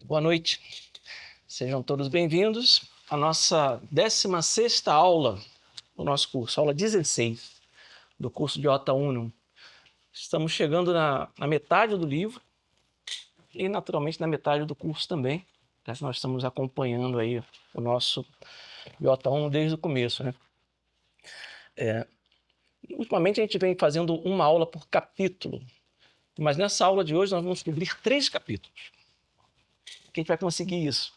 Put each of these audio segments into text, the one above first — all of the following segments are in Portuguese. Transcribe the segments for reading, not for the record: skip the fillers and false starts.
Boa noite, sejam todos bem-vindos à nossa 16ª aula do nosso curso, aula 16 do curso de Iota Unum. Estamos chegando na metade do livro e, naturalmente, na metade do curso também. Nós estamos acompanhando aí o nosso Iota Unum desde o começo, né? Ultimamente a gente vem fazendo uma aula por capítulo, mas nessa aula de hoje nós vamos cobrir 3 capítulos. Que a gente vai conseguir isso?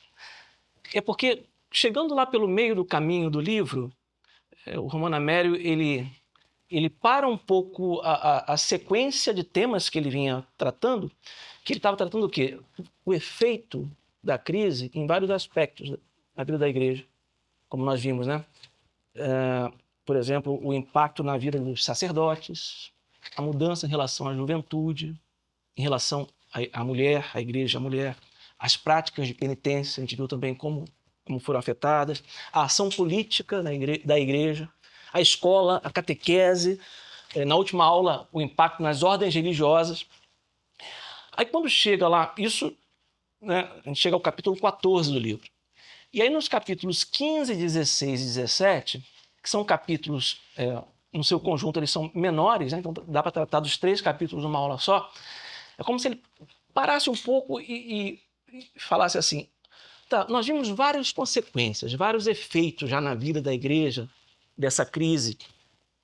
É porque, chegando lá pelo meio do caminho do livro, o Romano Amério, ele para um pouco a sequência de temas que ele vinha tratando, que ele estava tratando o quê? O efeito da crise em vários aspectos da vida da igreja, como nós vimos, né? Por exemplo, o impacto na vida dos sacerdotes, a mudança em relação à juventude, em relação à mulher, à igreja, à mulher, as práticas de penitência, a gente viu também como foram afetadas, a ação política da igreja, a escola, a catequese, na última aula, o impacto nas ordens religiosas. Aí quando chega lá, isso, né, a gente chega ao capítulo 14 do livro. E aí nos capítulos 15, 16 e 17, que são capítulos, no seu conjunto, eles são menores, né, então dá para tratar dos 3 capítulos numa aula só, é como se ele parasse um pouco e falasse assim, tá, nós vimos várias consequências, vários efeitos já na vida da igreja, dessa crise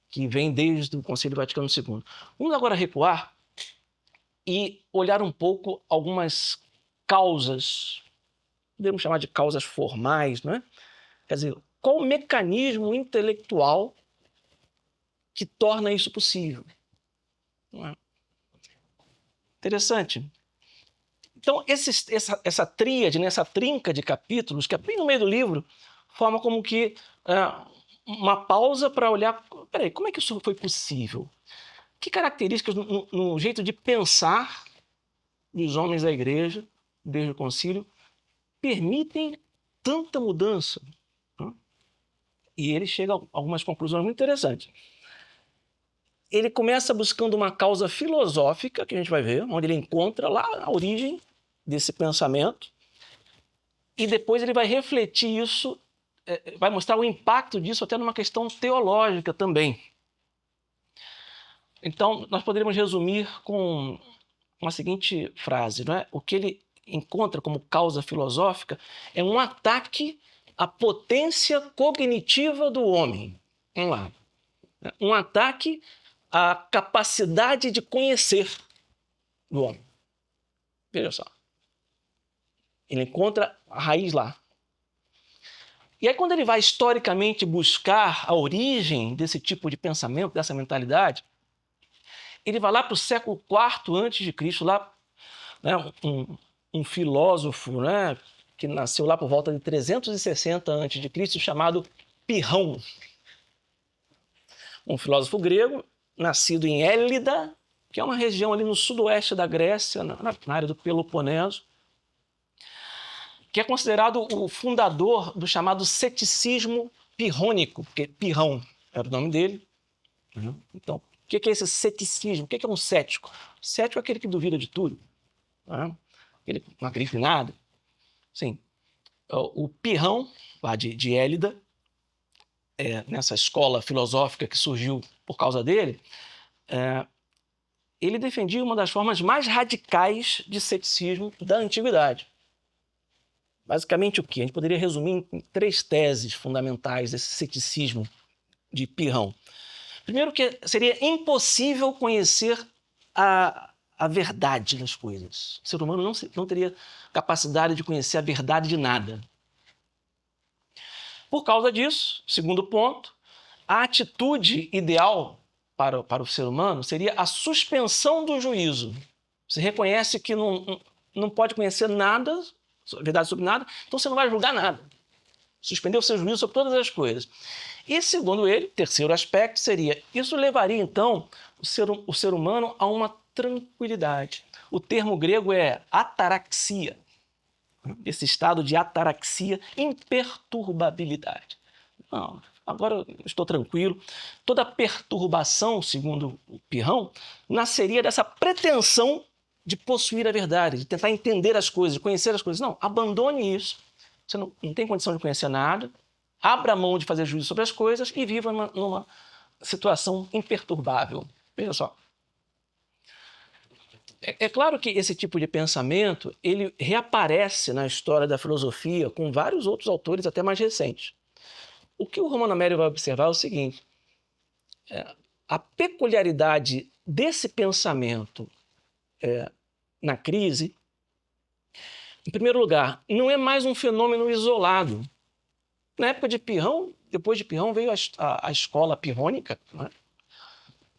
que vem desde o Concílio Vaticano II. Vamos agora recuar e olhar um pouco algumas causas, podemos chamar de causas formais, não é? Quer dizer, qual o mecanismo intelectual que torna isso possível? Não é? Interessante. Então, essa tríade, essa trinca de capítulos, que é bem no meio do livro, forma como que uma pausa para olhar, peraí, como é que isso foi possível? Que características no jeito de pensar dos homens da igreja, desde o concílio, permitem tanta mudança? E ele chega a algumas conclusões muito interessantes. Ele começa buscando uma causa filosófica, que a gente vai ver, onde ele encontra lá a origem desse pensamento, e depois ele vai refletir isso, vai mostrar o impacto disso até numa questão teológica também. Então, nós poderíamos resumir com uma seguinte frase, não é? O que ele encontra como causa filosófica é um ataque à potência cognitiva do homem. Vamos lá. Um ataque à capacidade de conhecer do homem. Veja só. Ele encontra a raiz lá. E aí, quando ele vai historicamente buscar a origem desse tipo de pensamento, dessa mentalidade, ele vai lá para o século IV a.C., lá, né, um filósofo, né, que nasceu lá por volta de 360 a.C., chamado Pirrão. Um filósofo grego, nascido em Élida, que é uma região ali no sudoeste da Grécia, na área do Peloponeso, que é considerado o fundador do chamado ceticismo pirrônico, porque Pirrão era o nome dele. Então, o que é esse ceticismo? O que é um cético? O cético é aquele que duvida de tudo, aquele que não acredita em nada. Sim. O Pirrão, lá de Élida, nessa escola filosófica que surgiu por causa dele, ele defendia uma das formas mais radicais de ceticismo da antiguidade. Basicamente o quê? A gente poderia resumir em 3 teses fundamentais desse ceticismo de Pirrão. Primeiro, que seria impossível conhecer a verdade das coisas. O ser humano não teria capacidade de conhecer a verdade de nada. Por causa disso, segundo ponto, a atitude ideal para o ser humano seria a suspensão do juízo. Você reconhece que não pode conhecer nada, verdade sobre nada, então você não vai julgar nada. Suspender o seu juízo sobre todas as coisas. E, segundo ele, terceiro aspecto seria, isso levaria, então, o ser humano a uma tranquilidade. O termo grego é ataraxia. Esse estado de ataraxia, imperturbabilidade. Não, agora eu estou tranquilo. Toda perturbação, segundo o Pirrão, nasceria dessa pretensão de possuir a verdade, de tentar entender as coisas, de conhecer as coisas. Não, abandone isso. Você não tem condição de conhecer nada. Abra mão de fazer juízo sobre as coisas e viva numa situação imperturbável. Veja só. É claro que esse tipo de pensamento ele reaparece na história da filosofia com vários outros autores até mais recentes. O que o Romano Amério vai observar é o seguinte: a peculiaridade desse pensamento na crise, em primeiro lugar, não é mais um fenômeno isolado. Na época de Pirrão, depois de Pirrão veio a escola pirrônica, né?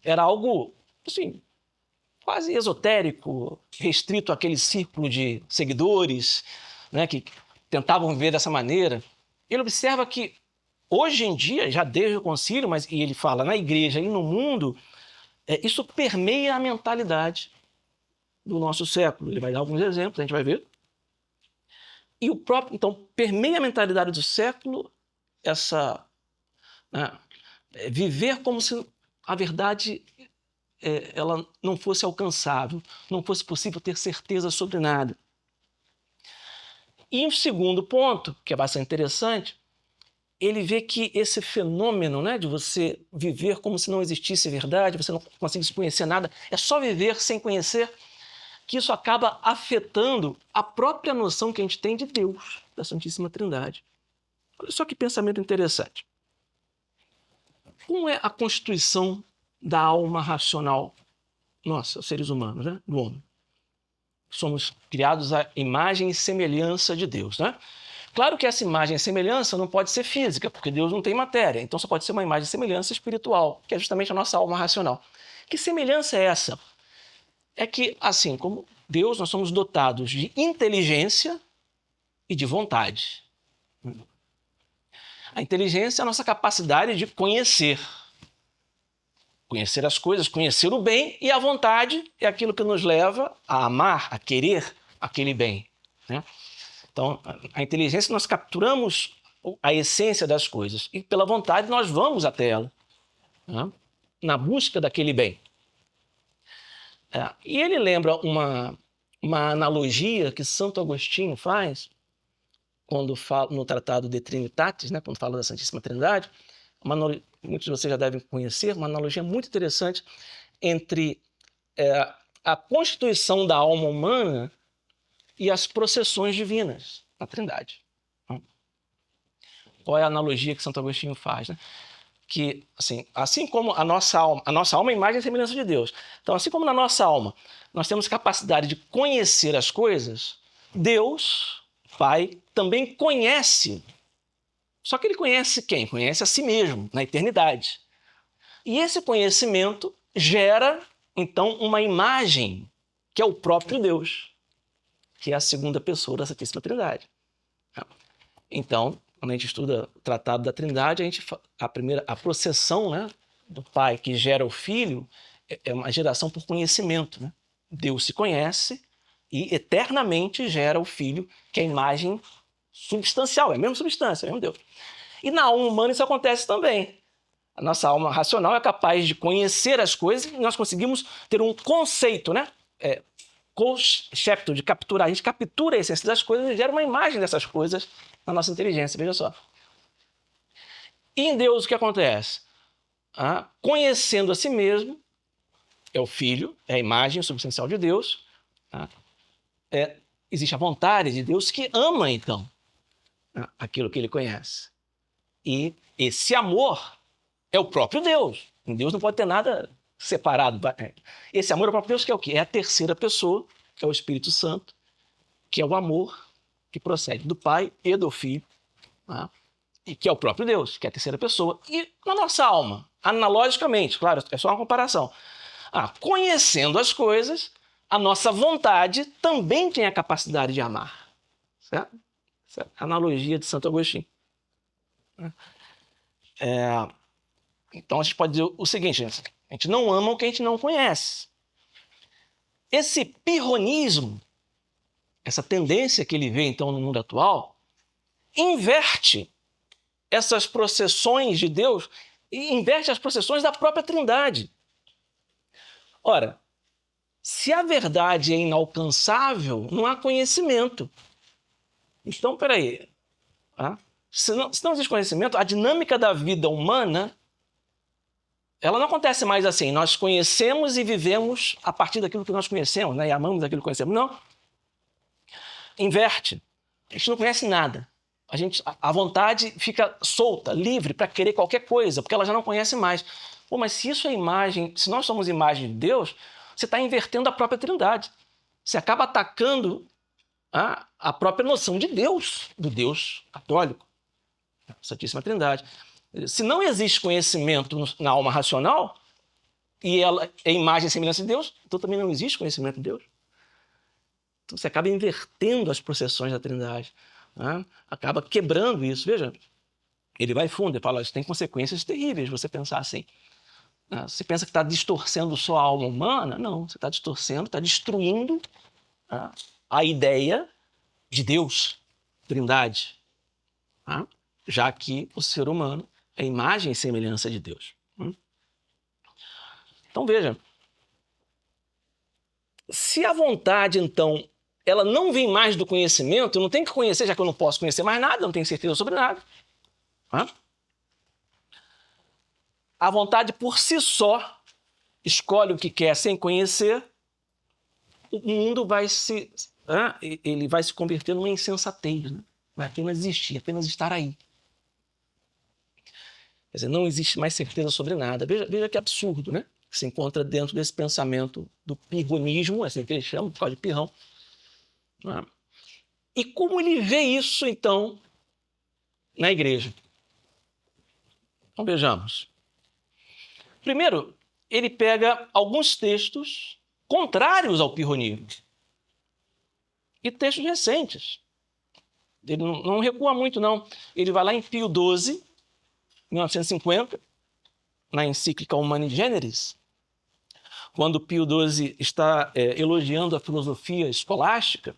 Era algo assim, quase esotérico, restrito àquele círculo de seguidores, né, que tentavam viver dessa maneira. Ele observa que hoje em dia, já desde o concílio, e ele fala na igreja e no mundo, isso permeia a mentalidade do nosso século. Ele vai dar alguns exemplos, a gente vai ver. E então, permeia a mentalidade do século viver como se a verdade ela não fosse alcançável, não fosse possível ter certeza sobre nada. E um segundo ponto, que é bastante interessante, ele vê que esse fenômeno, né, de você viver como se não existisse verdade, você não conseguisse conhecer nada, é só viver sem conhecer, que isso acaba afetando a própria noção que a gente tem de Deus, da Santíssima Trindade. Olha só que pensamento interessante. Como é a constituição da alma racional nossa, seres humanos, né, do homem? Somos criados à imagem e semelhança de Deus, né? Claro que essa imagem e semelhança não pode ser física, porque Deus não tem matéria, então só pode ser uma imagem e semelhança espiritual, que é justamente a nossa alma racional. Que semelhança é essa? É que, assim como Deus, nós somos dotados de inteligência e de vontade. A inteligência é a nossa capacidade de conhecer as coisas, conhecer o bem, e a vontade é aquilo que nos leva a amar, a querer aquele bem, né? Então, a inteligência, nós capturamos a essência das coisas e pela vontade nós vamos até ela, né, na busca daquele bem. E ele lembra uma analogia que Santo Agostinho faz quando fala no Tratado de Trinitatis, né, quando fala da Santíssima Trindade. Muitos de vocês já devem conhecer, uma analogia muito interessante entre a constituição da alma humana e as processões divinas na Trindade. Qual é a analogia que Santo Agostinho faz, né? Que, assim como a nossa alma é imagem e semelhança de Deus. Então, assim como na nossa alma nós temos capacidade de conhecer as coisas, Deus, Pai, também conhece. Só que ele conhece quem? Conhece a si mesmo, na eternidade. E esse conhecimento gera, então, uma imagem que é o próprio Deus, que é a segunda pessoa da Santíssima Trindade. Então, quando a gente estuda o Tratado da Trindade, a processão, né, do Pai que gera o Filho é uma geração por conhecimento, né? Deus se conhece e eternamente gera o Filho, que é a imagem substancial, é a mesma substância, é o mesmo Deus. E na alma humana isso acontece também. A nossa alma racional é capaz de conhecer as coisas e nós conseguimos ter um conceito, né? Concepto de capturar. A gente captura a essência das coisas e gera uma imagem dessas coisas na nossa inteligência, veja só. E em Deus o que acontece? Conhecendo a si mesmo, é o Filho, é a imagem substancial de Deus, existe a vontade de Deus que ama, então, aquilo que ele conhece. E esse amor é o próprio Deus. Em Deus não pode ter nada separado. Esse amor é o próprio Deus, que é o quê? É a terceira pessoa, que é o Espírito Santo, que é o amor que procede do Pai e do Filho, e que é o próprio Deus, que é a terceira pessoa. E na nossa alma, analogicamente, claro, é só uma comparação. Conhecendo as coisas, a nossa vontade também tem a capacidade de amar. Certo? Essa é a analogia de Santo Agostinho. Então a gente pode dizer o seguinte: a gente não ama o que a gente não conhece. Esse pirronismo, essa tendência que ele vê então no mundo atual, inverte essas processões de Deus e inverte as processões da própria Trindade. Ora, Se a verdade é inalcançável, não há conhecimento. Então, peraí. Se não existe conhecimento, a dinâmica da vida humana, ela não acontece mais assim. Nós conhecemos e vivemos a partir daquilo que nós conhecemos, né? E amamos aquilo que conhecemos. Não. Inverte. A gente não conhece nada. A vontade fica solta, livre para querer qualquer coisa, porque ela já não conhece mais. Pô, mas se isso é imagem, se nós somos imagem de Deus, você está invertendo a própria Trindade. Você acaba atacando a própria noção de Deus, do Deus católico, a Santíssima Trindade. Se não existe conhecimento na alma racional, e ela é imagem e semelhança de Deus, então também não existe conhecimento de Deus. Então você acaba invertendo as processões da Trindade. Acaba quebrando isso. Veja, ele vai fundo e fala, isso tem consequências terríveis, você pensar assim. Você pensa que está distorcendo só a alma humana? Não, você está distorcendo, está destruindo a ideia de Deus, Trindade, já que o ser humano é imagem e semelhança de Deus. Então veja, se a vontade, então, ela não vem mais do conhecimento, eu não tenho que conhecer, já que eu não posso conhecer mais nada, não tenho certeza sobre nada. A vontade por si só escolhe o que quer sem conhecer, o mundo vai se converter numa insensatez, né? Vai apenas existir, apenas estar aí. Quer dizer, não existe mais certeza sobre nada. Veja que absurdo, né? Que se encontra dentro desse pensamento do pirronismo, assim que eles chamam, por causa de pirrão. E como ele vê isso, então, na igreja? Então, vejamos. Primeiro, ele pega alguns textos contrários ao pirronismo e textos recentes. Ele não recua muito, não. Ele vai lá em Pio XII, 1950, na encíclica Humani Generis, quando Pio XII está elogiando a filosofia escolástica,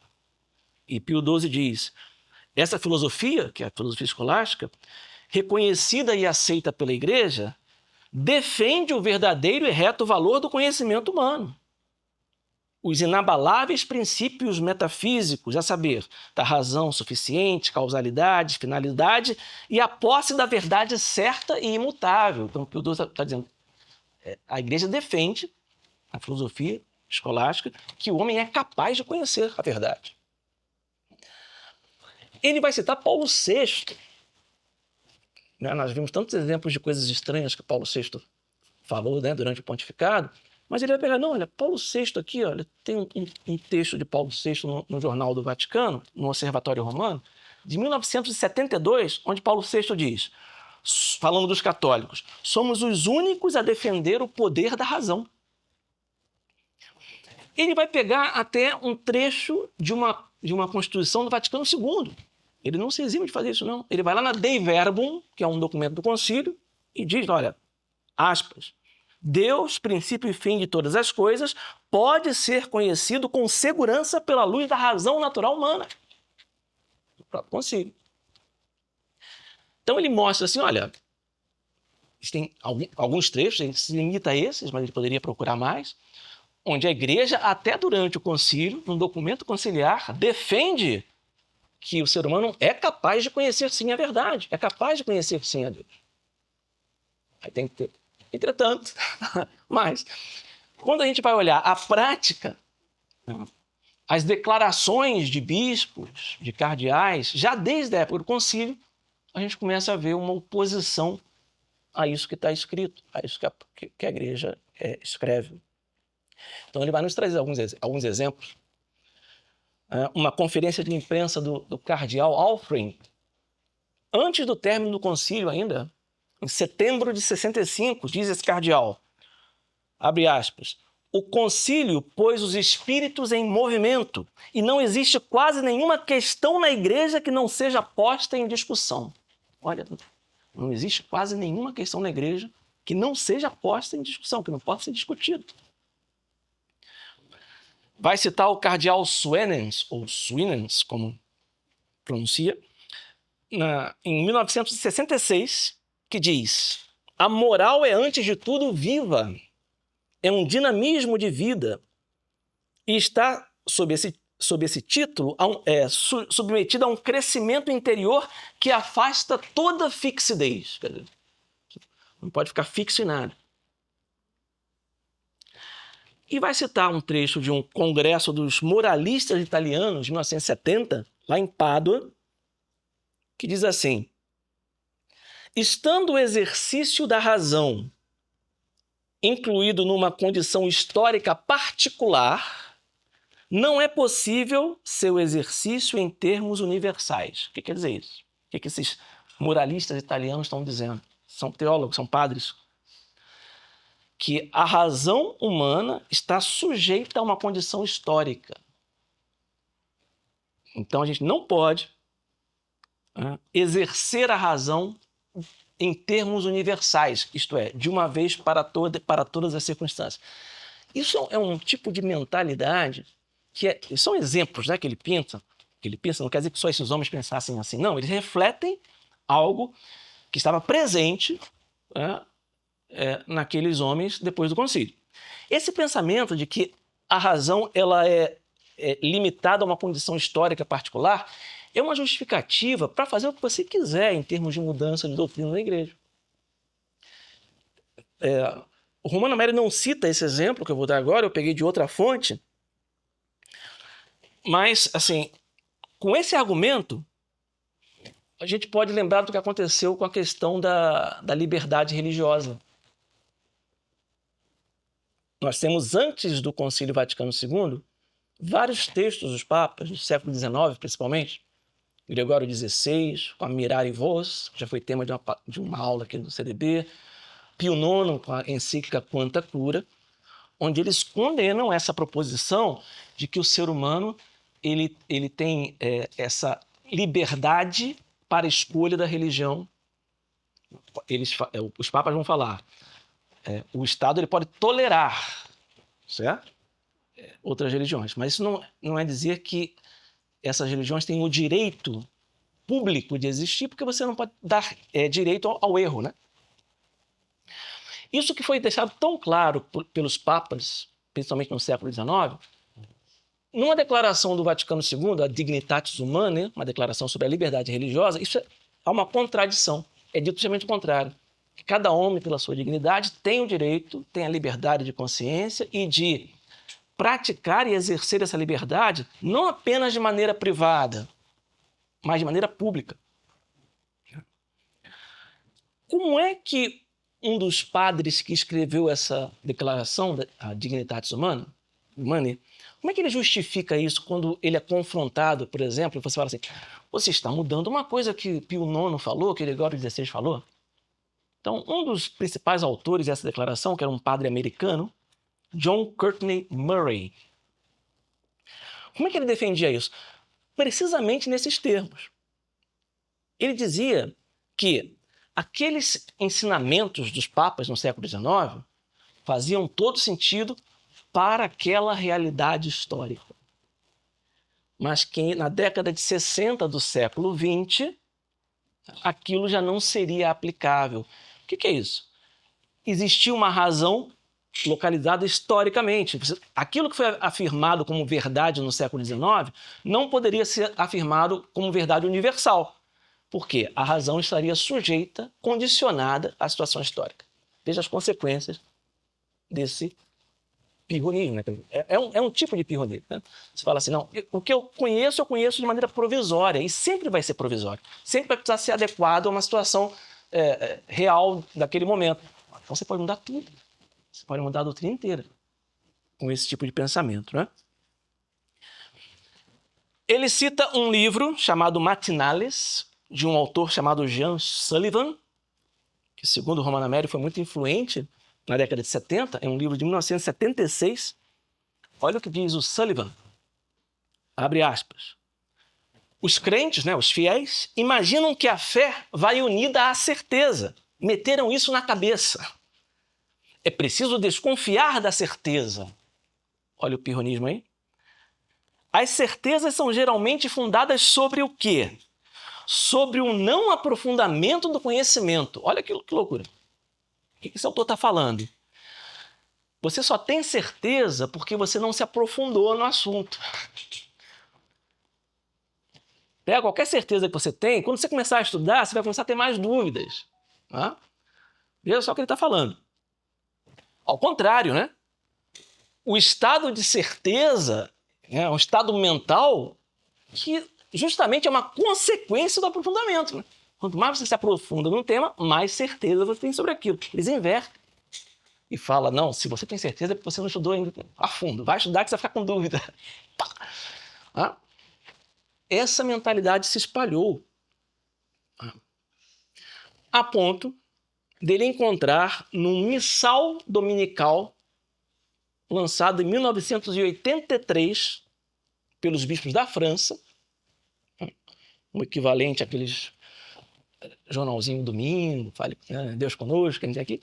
e Pio XII diz, essa filosofia, que é a filosofia escolástica, reconhecida e aceita pela Igreja, defende o verdadeiro e reto valor do conhecimento humano. Os inabaláveis princípios metafísicos, a saber, da razão suficiente, causalidade, finalidade e a posse da verdade certa e imutável. Então, Pio XII está dizendo, a Igreja defende a filosofia escolástica que o homem é capaz de conhecer a verdade. Ele vai citar Paulo VI. Nós vimos tantos exemplos de coisas estranhas que Paulo VI falou, né, durante o pontificado, mas ele vai pegar, não, olha, Paulo VI aqui, olha, tem um texto de Paulo VI no Jornal do Vaticano, no Observatório Romano, de 1972, onde Paulo VI diz, falando dos católicos, somos os únicos a defender o poder da razão. Ele vai pegar até um trecho de uma Constituição do Vaticano II. Ele não se exime de fazer isso, não. Ele vai lá na Dei Verbum, que é um documento do concílio, e diz, olha, aspas, Deus, princípio e fim de todas as coisas, pode ser conhecido com segurança pela luz da razão natural humana. O próprio concílio. Então ele mostra assim, olha, tem alguns trechos, ele se limita a esses, mas ele poderia procurar mais, onde a Igreja, até durante o concílio, num documento conciliar, defende que o ser humano é capaz de conhecer sim a verdade, é capaz de conhecer sim a Deus. Aí tem que ter. Entretanto, mas, quando a gente vai olhar a prática, as declarações de bispos, de cardeais, já desde a época do concílio, a gente começa a ver uma oposição a isso que está escrito, a isso que a Igreja escreve. Então ele vai nos trazer alguns exemplos. Uma conferência de imprensa do cardeal Alfred, antes do término do concílio ainda, em setembro de 65, diz esse cardeal, abre aspas, o concílio pôs os espíritos em movimento e não existe quase nenhuma questão na Igreja que não seja posta em discussão. Olha, não existe quase nenhuma questão na Igreja que não seja posta em discussão, que não possa ser discutida. Vai citar o cardeal Suenens, ou Suenens, como pronuncia, em 1966, que diz, a moral é, antes de tudo, viva, é um dinamismo de vida, e está, sob esse título, submetida a um crescimento interior que afasta toda fixidez. Quer dizer, não pode ficar fixo em nada. E vai citar um trecho de um congresso dos moralistas italianos, de 1970, lá em Pádua, que diz assim: estando o exercício da razão incluído numa condição histórica particular, não é possível seu exercício em termos universais. O que quer dizer isso? O que esses moralistas italianos estão dizendo? São teólogos, são padres. Que a razão humana está sujeita a uma condição histórica. Então a gente não pode exercer a razão em termos universais, isto é, de uma vez para todas as circunstâncias. Isso é um tipo de mentalidade que são exemplos, né, que ele pensa, não quer dizer que só esses homens pensassem assim, não, eles refletem algo que estava presente naqueles homens depois do concílio. Esse pensamento de que a razão ela é limitada a uma condição histórica particular é uma justificativa para fazer o que você quiser em termos de mudança de doutrina na igreja. O Romano Mary não cita esse exemplo que eu vou dar agora, eu peguei de outra fonte, mas, assim, com esse argumento, a gente pode lembrar do que aconteceu com a questão da liberdade religiosa. Nós temos, antes do Concílio Vaticano II, vários textos dos papas, do século XIX principalmente, Gregório XVI, com a Mirari Vos, que já foi tema de uma aula aqui do CDB, Pio IX, com a encíclica Quanta Cura, onde eles condenam essa proposição de que o ser humano ele tem essa liberdade para a escolha da religião. Os papas vão falar, o Estado ele pode tolerar, certo? Outras religiões, mas isso não é dizer que essas religiões têm o direito público de existir, porque você não pode dar direito ao erro, né? Isso que foi deixado tão claro pelos papas, principalmente no século XIX, numa declaração do Vaticano II, a Dignitatis Humanae, uma declaração sobre a liberdade religiosa, isso há uma contradição. É dito justamente o contrário. Que cada homem, pela sua dignidade, tem o direito, tem a liberdade de consciência e de praticar e exercer essa liberdade não apenas de maneira privada, mas de maneira pública. Como é que um dos padres que escreveu essa declaração, a Dignitatis Humanae, como é que ele justifica isso quando ele é confrontado, por exemplo, e você fala assim, você está mudando uma coisa que Pio IX falou, que Gregório XVI falou? Então, um dos principais autores dessa declaração, que era um padre americano, John Courtney Murray. Como é que ele defendia isso? Precisamente nesses termos. Ele dizia que aqueles ensinamentos dos papas no século XIX faziam todo sentido para aquela realidade histórica. Mas que na década de 60 do século XX, aquilo já não seria aplicável. O que é isso? Existia uma razão localizada historicamente. Aquilo que foi afirmado como verdade no século XIX não poderia ser afirmado como verdade universal. Por quê? A razão estaria sujeita, condicionada à situação histórica. Veja as consequências desse pirronismo. Né? É um tipo de pirronismo. Né? Você fala assim, não, o que eu conheço de maneira provisória, e sempre vai ser provisório. Sempre vai precisar ser adequado a uma situação real daquele momento. Então você pode mudar tudo. Você pode mudar a doutrina inteira com esse tipo de pensamento. Né? Ele cita um livro chamado Matinales, de um autor chamado Jean Sullivan, que, segundo o Romano Mary, foi muito influente na década de 70, é um livro de 1976. Olha o que diz o Sullivan. Abre aspas. Os crentes, né, os fiéis, imaginam que a fé vai unida à certeza. Meteram isso na cabeça. É preciso desconfiar da certeza. Olha o pirronismo aí. As certezas são geralmente fundadas sobre o quê? Sobre o não aprofundamento do conhecimento. Olha que loucura. O que esse autor está falando? você só tem certeza porque você não se aprofundou no assunto. Pega qualquer certeza que você tem, quando você começar a estudar, você vai começar a ter mais dúvidas. Tá? Veja só o que ele está falando. Ao contrário, né? O estado de certeza é um estado mental que justamente é uma consequência do aprofundamento. Né? Quanto mais você se aprofunda num tema, mais certeza você tem sobre aquilo. Eles invertem. E fala, não, se você tem certeza é porque você não estudou ainda a fundo. Vai estudar que você vai ficar com dúvida. Ah? Essa mentalidade se espalhou a ponto dele encontrar num missal dominical lançado em 1983 pelos bispos da França, um equivalente àqueles jornalzinho domingo, fale, Deus conosco, que a gente tem aqui,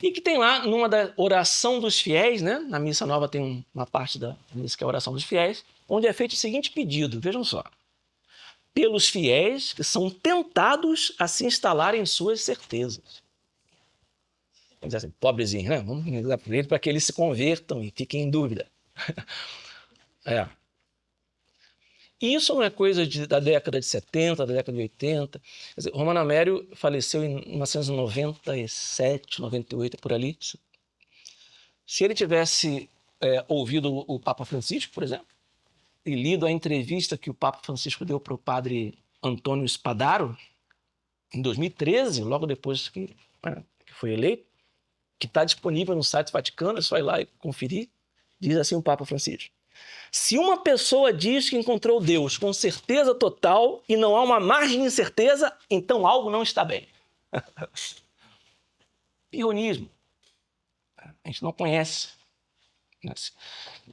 e que tem lá, numa da oração dos fiéis, né? Na missa nova tem uma parte da missa que é a oração dos fiéis, onde é feito o seguinte pedido, vejam só. Pelos fiéis que são tentados a se instalar em suas certezas. Vamos dizer assim, pobrezinho, né? Vamos rezar por ele para que eles se convertam e fiquem em dúvida. E isso não é coisa da década de 70, da década de 80. Quer dizer, Romano Amério faleceu em 1997, 98, por ali. Se ele tivesse ouvido o Papa Francisco, por exemplo, e lido a entrevista que o Papa Francisco deu para o padre Antônio Spadaro, em 2013, logo depois que foi eleito, que está disponível no site do Vaticano, é só ir lá e conferir, diz assim o Papa Francisco. Se uma pessoa diz que encontrou Deus com certeza total e não há uma margem de incerteza, então algo não está bem. Pirronismo. A gente não conhece.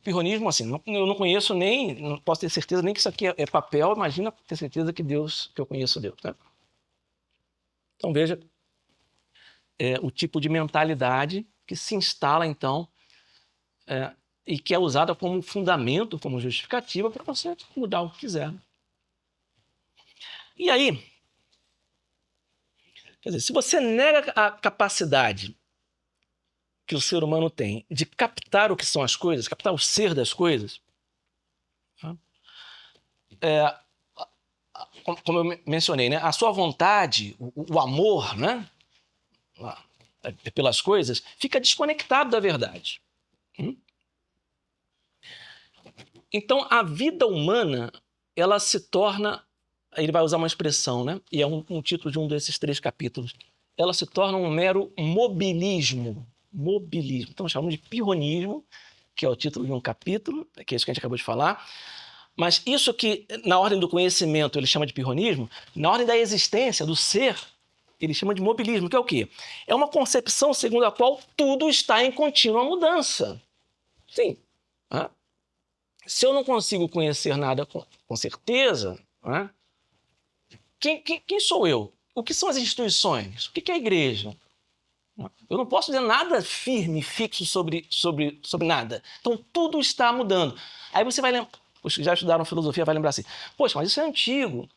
Pirronismo, assim, eu não conheço nem, não posso ter certeza nem que isso aqui é papel, imagina ter certeza que eu conheço Deus. Né? Então veja o tipo de mentalidade que se instala, então, e que é usada como fundamento, como justificativa para você mudar o que quiser. E aí, quer dizer, se você nega a capacidade que o ser humano tem de captar o que são as coisas, captar o ser das coisas, como eu mencionei, né, a sua vontade, o amor, né, pelas coisas, fica desconectado da verdade. Então, a vida humana, ela se torna, ele vai usar uma expressão, né? E é um título de um desses 3 capítulos. Ela se torna um mero mobilismo. Mobilismo. Então, chamamos de pirronismo, que é o título de um capítulo, que é isso que a gente acabou de falar. Mas isso que, na ordem do conhecimento, ele chama de pirronismo, na ordem da existência, do ser, ele chama de mobilismo, que é o quê? É uma concepção segundo a qual tudo está em contínua mudança. Sim. Se eu não consigo conhecer nada com certeza, né? Quem sou eu? O que são as instituições? O que é a igreja? Eu não posso dizer nada firme, fixo sobre nada. Então, tudo está mudando. Aí você vai lembrar, os que já estudaram filosofia vai lembrar assim, poxa, mas isso é antigo.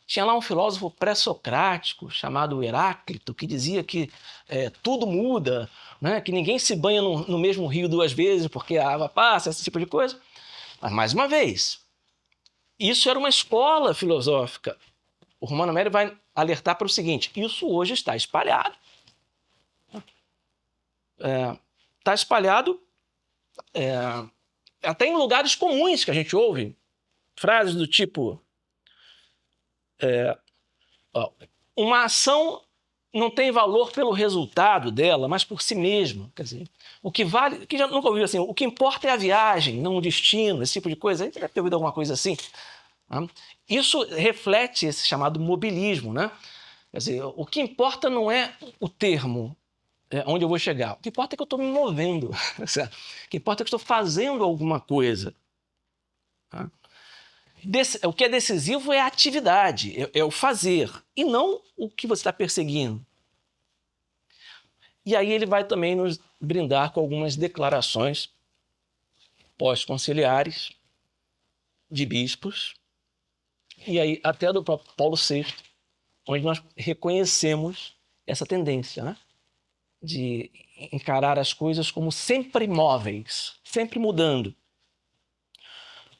Tinha lá um filósofo pré-socrático chamado Heráclito, que dizia que tudo muda, né? Que ninguém se banha no mesmo rio 2 vezes porque a água passa, esse tipo de coisa. Mas, mais uma vez, isso era uma escola filosófica. O Romano Amério vai alertar para o seguinte, isso hoje está espalhado. Está espalhado até em lugares comuns que a gente ouve. Frases do tipo, uma ação não tem valor pelo resultado dela, mas por si mesma. Quer dizer, o que vale, que já nunca ouviu assim, o que importa é a viagem, não o destino, esse tipo de coisa. A gente deve ter ouvido alguma coisa assim. Né? Isso reflete esse chamado mobilismo, né? Quer dizer, o que importa não é o termo onde eu vou chegar. O que importa é que eu estou me movendo. O que importa é que eu estou fazendo alguma coisa. Tá? O que é decisivo é a atividade, é o fazer, e não o que você está perseguindo. E aí ele vai também nos brindar com algumas declarações pós-conciliares de bispos, e aí até do próprio Paulo VI, onde nós reconhecemos essa tendência, né? De encarar as coisas como sempre móveis, sempre mudando.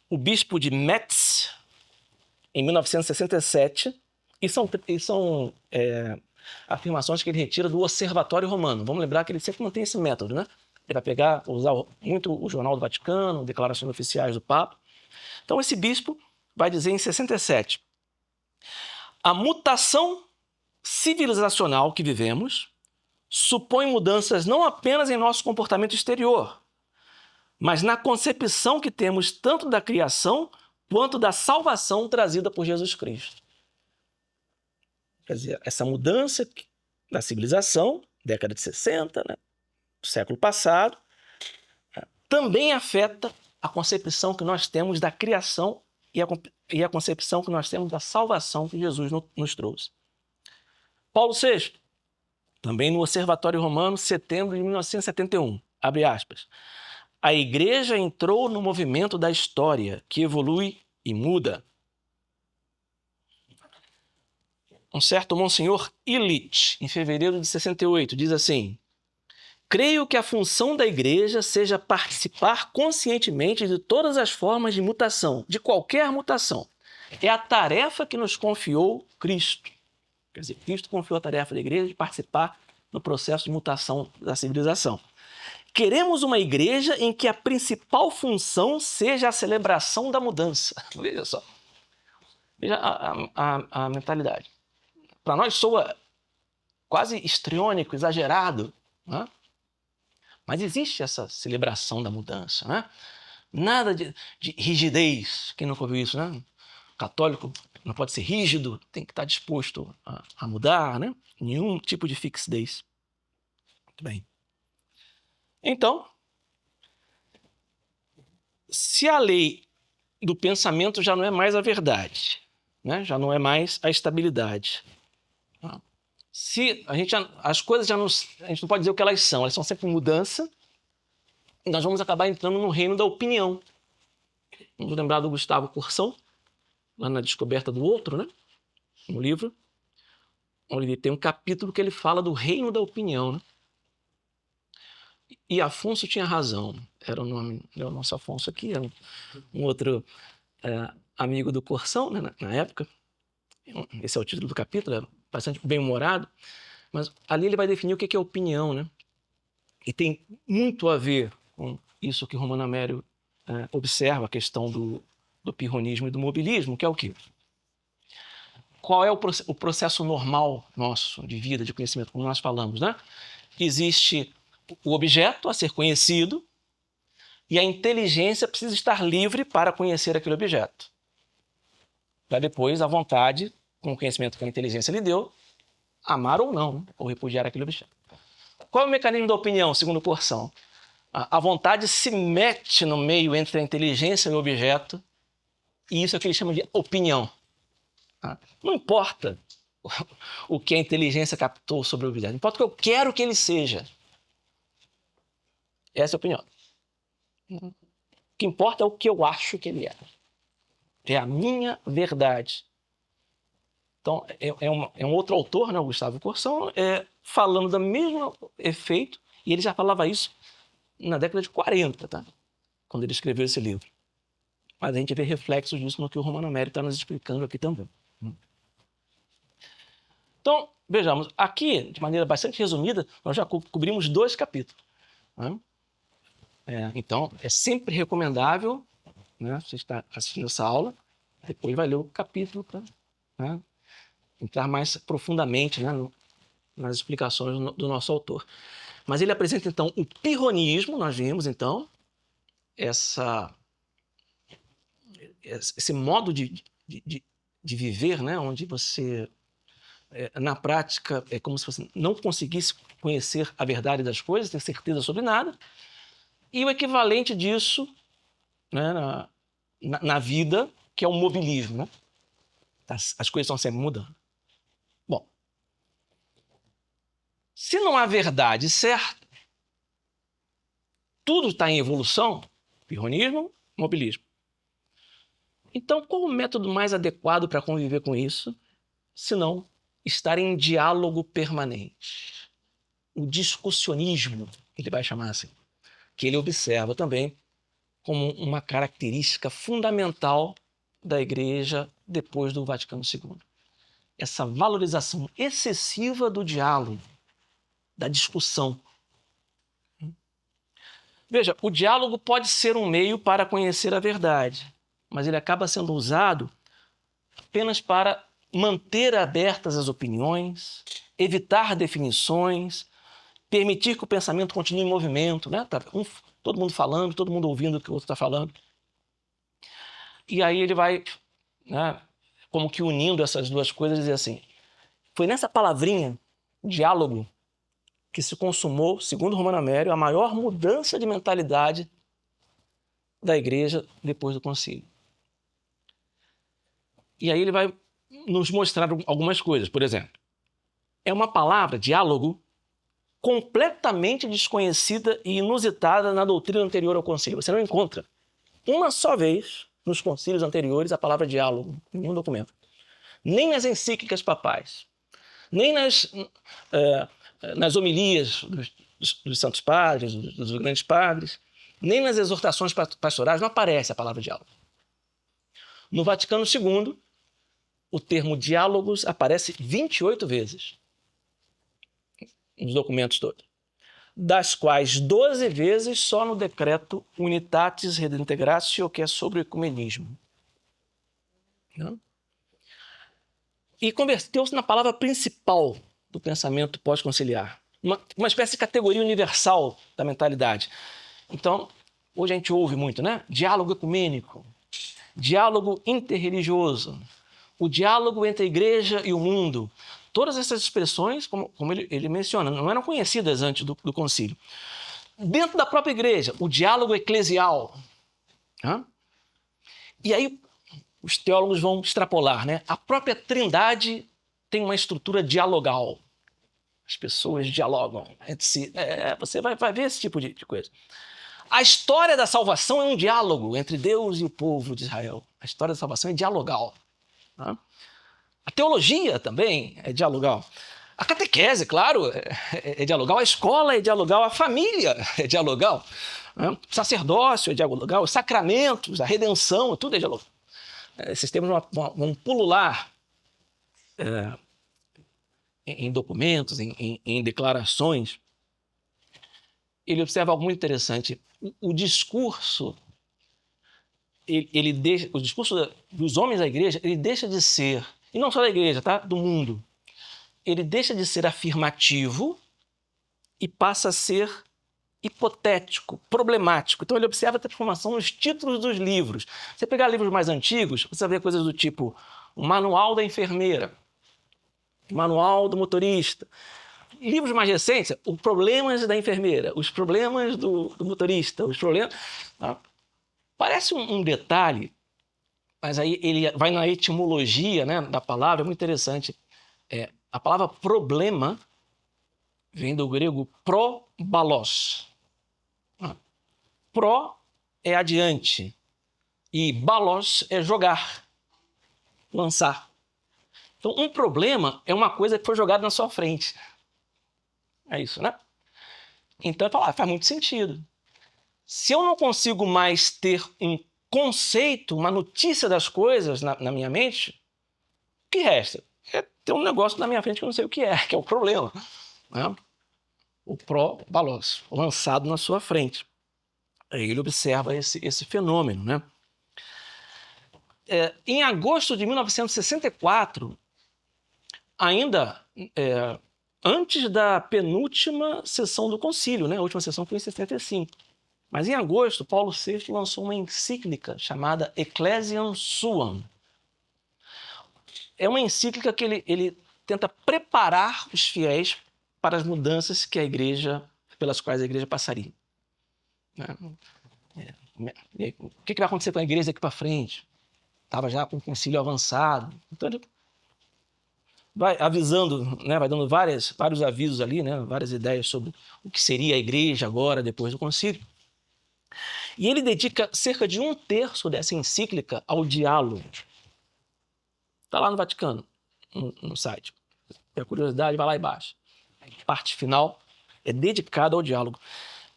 O bispo de Metz, em 1967, e são afirmações que ele retira do Observatório Romano. Vamos lembrar que ele sempre mantém esse método, né? Ele vai usar muito o Jornal do Vaticano, declarações oficiais do Papa. Então, esse bispo vai dizer em 67, a mutação civilizacional que vivemos supõe mudanças não apenas em nosso comportamento exterior, mas na concepção que temos tanto da criação quanto da salvação trazida por Jesus Cristo. Quer dizer, essa mudança da civilização, década de 60, né, do século passado, também afeta a concepção que nós temos da criação e a concepção que nós temos da salvação que Jesus nos trouxe. Paulo VI, também no Observatório Romano, setembro de 1971, abre aspas, a Igreja entrou no movimento da história que evolui e muda. Um certo Monsenhor Illich, em fevereiro de 68, diz assim, creio que a função da Igreja seja participar conscientemente de todas as formas de mutação, de qualquer mutação. É a tarefa que nos confiou Cristo. Quer dizer, Cristo confiou a tarefa da Igreja de participar no processo de mutação da civilização. Queremos uma igreja em que a principal função seja a celebração da mudança. Veja só. Veja a mentalidade. Para nós soa quase histriônico, exagerado, né? Mas existe essa celebração da mudança, né? Nada de rigidez. Quem nunca ouviu isso, né? O católico não pode ser rígido, tem que estar disposto a mudar, né? Nenhum tipo de fixidez. Muito bem. Então, se a lei do pensamento já não é mais a verdade, né? Já não é mais a estabilidade. Se as coisas já não, a gente não pode dizer o que elas são sempre mudança, nós vamos acabar entrando no reino da opinião. Vamos lembrar do Gustavo Coursão, lá na Descoberta do Outro, né? No livro, onde ele tem um capítulo que ele fala do reino da opinião, né? E Afonso tinha razão, era o nome do nosso Afonso aqui, era um outro amigo do Coursão, né, na época. Esse é o título do capítulo, é bastante bem-humorado, mas ali ele vai definir o que é opinião, né? E tem muito a ver com isso que Romano Amério observa, a questão do pirronismo e do mobilismo, que é o quê? Qual é o processo normal nosso de vida, de conhecimento, como nós falamos, né? Existe o objeto a ser conhecido e a inteligência precisa estar livre para conhecer aquele objeto. Para depois, a vontade, com o conhecimento que a inteligência lhe deu, amar ou não, ou repudiar aquele objeto. Qual é o mecanismo da opinião, segundo Coursão? A vontade se mete no meio entre a inteligência e o objeto, e isso é o que ele chama de opinião. Não importa o que a inteligência captou sobre o objeto, importa o que eu quero que ele seja. Essa é a opinião. O que importa é o que eu acho que ele é. É a minha verdade. Então, é um outro autor, né, o Gustavo Coursão, falando do mesmo efeito, e ele já falava isso na década de 40, tá? Quando ele escreveu esse livro. Mas a gente vê reflexos disso no que o Romano Amério está nos explicando aqui também. Então, vejamos, aqui, de maneira bastante resumida, nós já cobrimos 2 capítulos. Né? Então, é sempre recomendável, né, você está assistindo essa aula, depois vai ler o capítulo para entrar mais profundamente, né, nas explicações do nosso autor. Mas ele apresenta, então, o pirronismo, nós vimos, então, esse modo de viver, né, onde você, na prática, é como se você não conseguisse conhecer a verdade das coisas, ter certeza sobre nada, e o equivalente disso, né, na vida, que é o mobilismo. Né? As coisas estão sempre mudando. Bom, se não há verdade certa, tudo está em evolução, pirronismo, mobilismo. Então, qual o método mais adequado para conviver com isso, se não estar em diálogo permanente? o discussionismo, ele vai chamar assim, que ele observa também como uma característica fundamental da Igreja depois do Vaticano II. Essa valorização excessiva do diálogo, da discussão. Veja, o diálogo pode ser um meio para conhecer a verdade, mas ele acaba sendo usado apenas para manter abertas as opiniões, evitar definições, permitir que o pensamento continue em movimento, né? Todo mundo falando, todo mundo ouvindo o que o outro está falando. E aí ele vai, né, como que unindo essas duas coisas, dizer assim, foi nessa palavrinha, diálogo, que se consumou, segundo Romano Amério, a maior mudança de mentalidade da Igreja depois do concílio. E aí ele vai nos mostrar algumas coisas. Por exemplo, é uma palavra, diálogo, completamente desconhecida e inusitada na doutrina anterior ao concílio. Você não encontra uma só vez nos concílios anteriores a palavra diálogo em nenhum documento. Nem nas encíclicas papais, nem nas homilias dos santos padres, dos grandes padres, nem nas exortações pastorais não aparece a palavra diálogo. No Vaticano II, o termo diálogos aparece 28 vezes nos documentos todos, das quais 12 vezes só no decreto Unitatis Redintegratio, que é sobre o ecumenismo. Não? E converteu-se na palavra principal do pensamento pós-conciliar, uma espécie de categoria universal da mentalidade. Então, hoje a gente ouve muito, né? Diálogo ecumênico, diálogo interreligioso, o diálogo entre a igreja e o mundo. Todas essas expressões, como ele menciona, não eram conhecidas antes do concílio. Dentro da própria igreja, o diálogo eclesial. Né? E aí os teólogos vão extrapolar, né? A própria Trindade tem uma estrutura dialogal. As pessoas dialogam entre si. Você vai ver esse tipo de coisa. A história da salvação é um diálogo entre Deus e o povo de Israel. A história da salvação é dialogal. Né? A teologia também é dialogal. A catequese, claro, é dialogal. A escola é dialogal. A família é dialogal. Né? O sacerdócio é dialogal. Os sacramentos, a redenção, tudo é dialogal. Esses termos vão pulular em documentos, em declarações. Ele observa algo muito interessante. O discurso, o discurso dos homens da igreja, ele deixa de ser, e não só da igreja, tá? Do mundo, ele deixa de ser afirmativo e passa a ser hipotético, problemático. Então ele observa a transformação nos títulos dos livros. Você pegar livros mais antigos, você vai ver coisas do tipo o Manual da Enfermeira, o Manual do Motorista. Livros mais recentes, os problemas da enfermeira, os problemas do motorista, os problemas... Tá? Parece um detalhe, mas aí ele vai na etimologia, né, da palavra, é muito interessante. A palavra problema vem do grego probalos. Pro é adiante e balos é jogar, lançar. Então, um problema é uma coisa que foi jogada na sua frente. É isso, né? Então, faz muito sentido. Se eu não consigo mais ter um conceito, uma notícia das coisas na minha mente, o que resta? É ter um negócio na minha frente que eu não sei o que é o problema. Né? O pró-balos, lançado na sua frente. Aí ele observa esse fenômeno. Né? Em agosto de 1964, ainda antes da penúltima sessão do concílio, né? A última sessão foi em 65. Mas em agosto, Paulo VI lançou uma encíclica chamada Ecclesiam Suam. É uma encíclica que ele tenta preparar os fiéis para as mudanças pelas quais a igreja passaria. O que vai acontecer com a igreja daqui para frente? Estava já com o concílio avançado. Então ele vai avisando, né? Vai dando vários avisos ali, né? Várias ideias sobre o que seria a igreja agora, depois do concílio. E ele dedica cerca de 1/3 dessa encíclica ao diálogo. Está lá no Vaticano, no site. Se tem curiosidade, vai lá e baixa. Parte final é dedicada ao diálogo.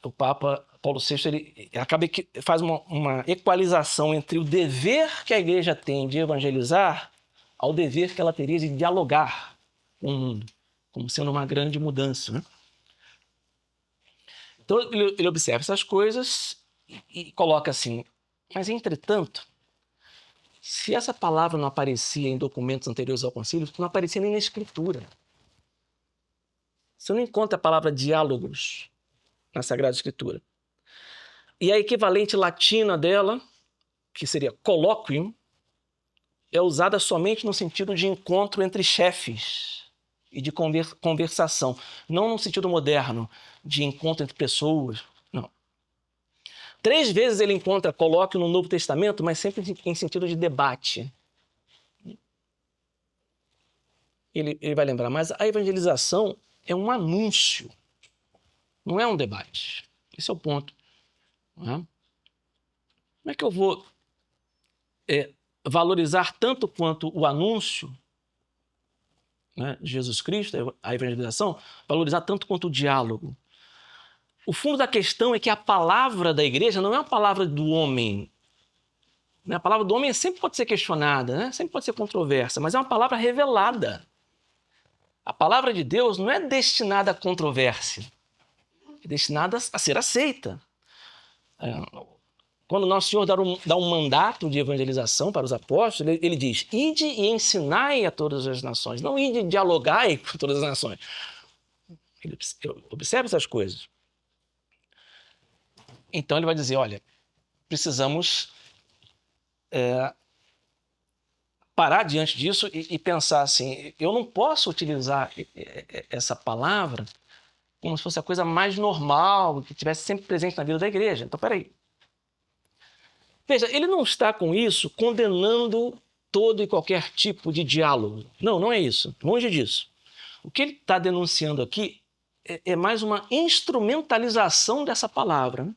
O Papa Paulo VI ele acaba que faz uma equalização entre o dever que a igreja tem de evangelizar ao dever que ela teria de dialogar com o mundo, como sendo uma grande mudança, né? Então ele observa essas coisas e coloca assim, mas entretanto, se essa palavra não aparecia em documentos anteriores ao concílio, não aparecia nem na Escritura. Você não encontra a palavra diálogos na Sagrada Escritura. E a equivalente latina dela, que seria colloquium, é usada somente no sentido de encontro entre chefes e de conversação, não no sentido moderno, de encontro entre pessoas, não. 3 vezes ele encontra colóquio no Novo Testamento, mas sempre em sentido de debate. Ele vai lembrar, mas a evangelização é um anúncio, não é um debate. Esse é o ponto. Como é que eu vou valorizar tanto quanto o anúncio, né, de Jesus Cristo, a evangelização, valorizar tanto quanto o diálogo? O fundo da questão é que a palavra da igreja não é uma palavra do homem. A palavra do homem sempre pode ser questionada, né? Sempre pode ser controversa, mas é uma palavra revelada. A palavra de Deus não é destinada à controvérsia, é destinada a ser aceita. Quando Nosso Senhor dá um mandato de evangelização para os apóstolos, ele diz, ide e ensinai a todas as nações, não ide e dialogai com todas as nações. Ele observa essas coisas. Então ele vai dizer, olha, precisamos parar diante disso e pensar assim, eu não posso utilizar essa palavra como se fosse a coisa mais normal, que estivesse sempre presente na vida da igreja. Então, peraí. Veja, ele não está com isso condenando todo e qualquer tipo de diálogo. Não, não é isso. Longe disso. O que ele está denunciando aqui é mais uma instrumentalização dessa palavra, né?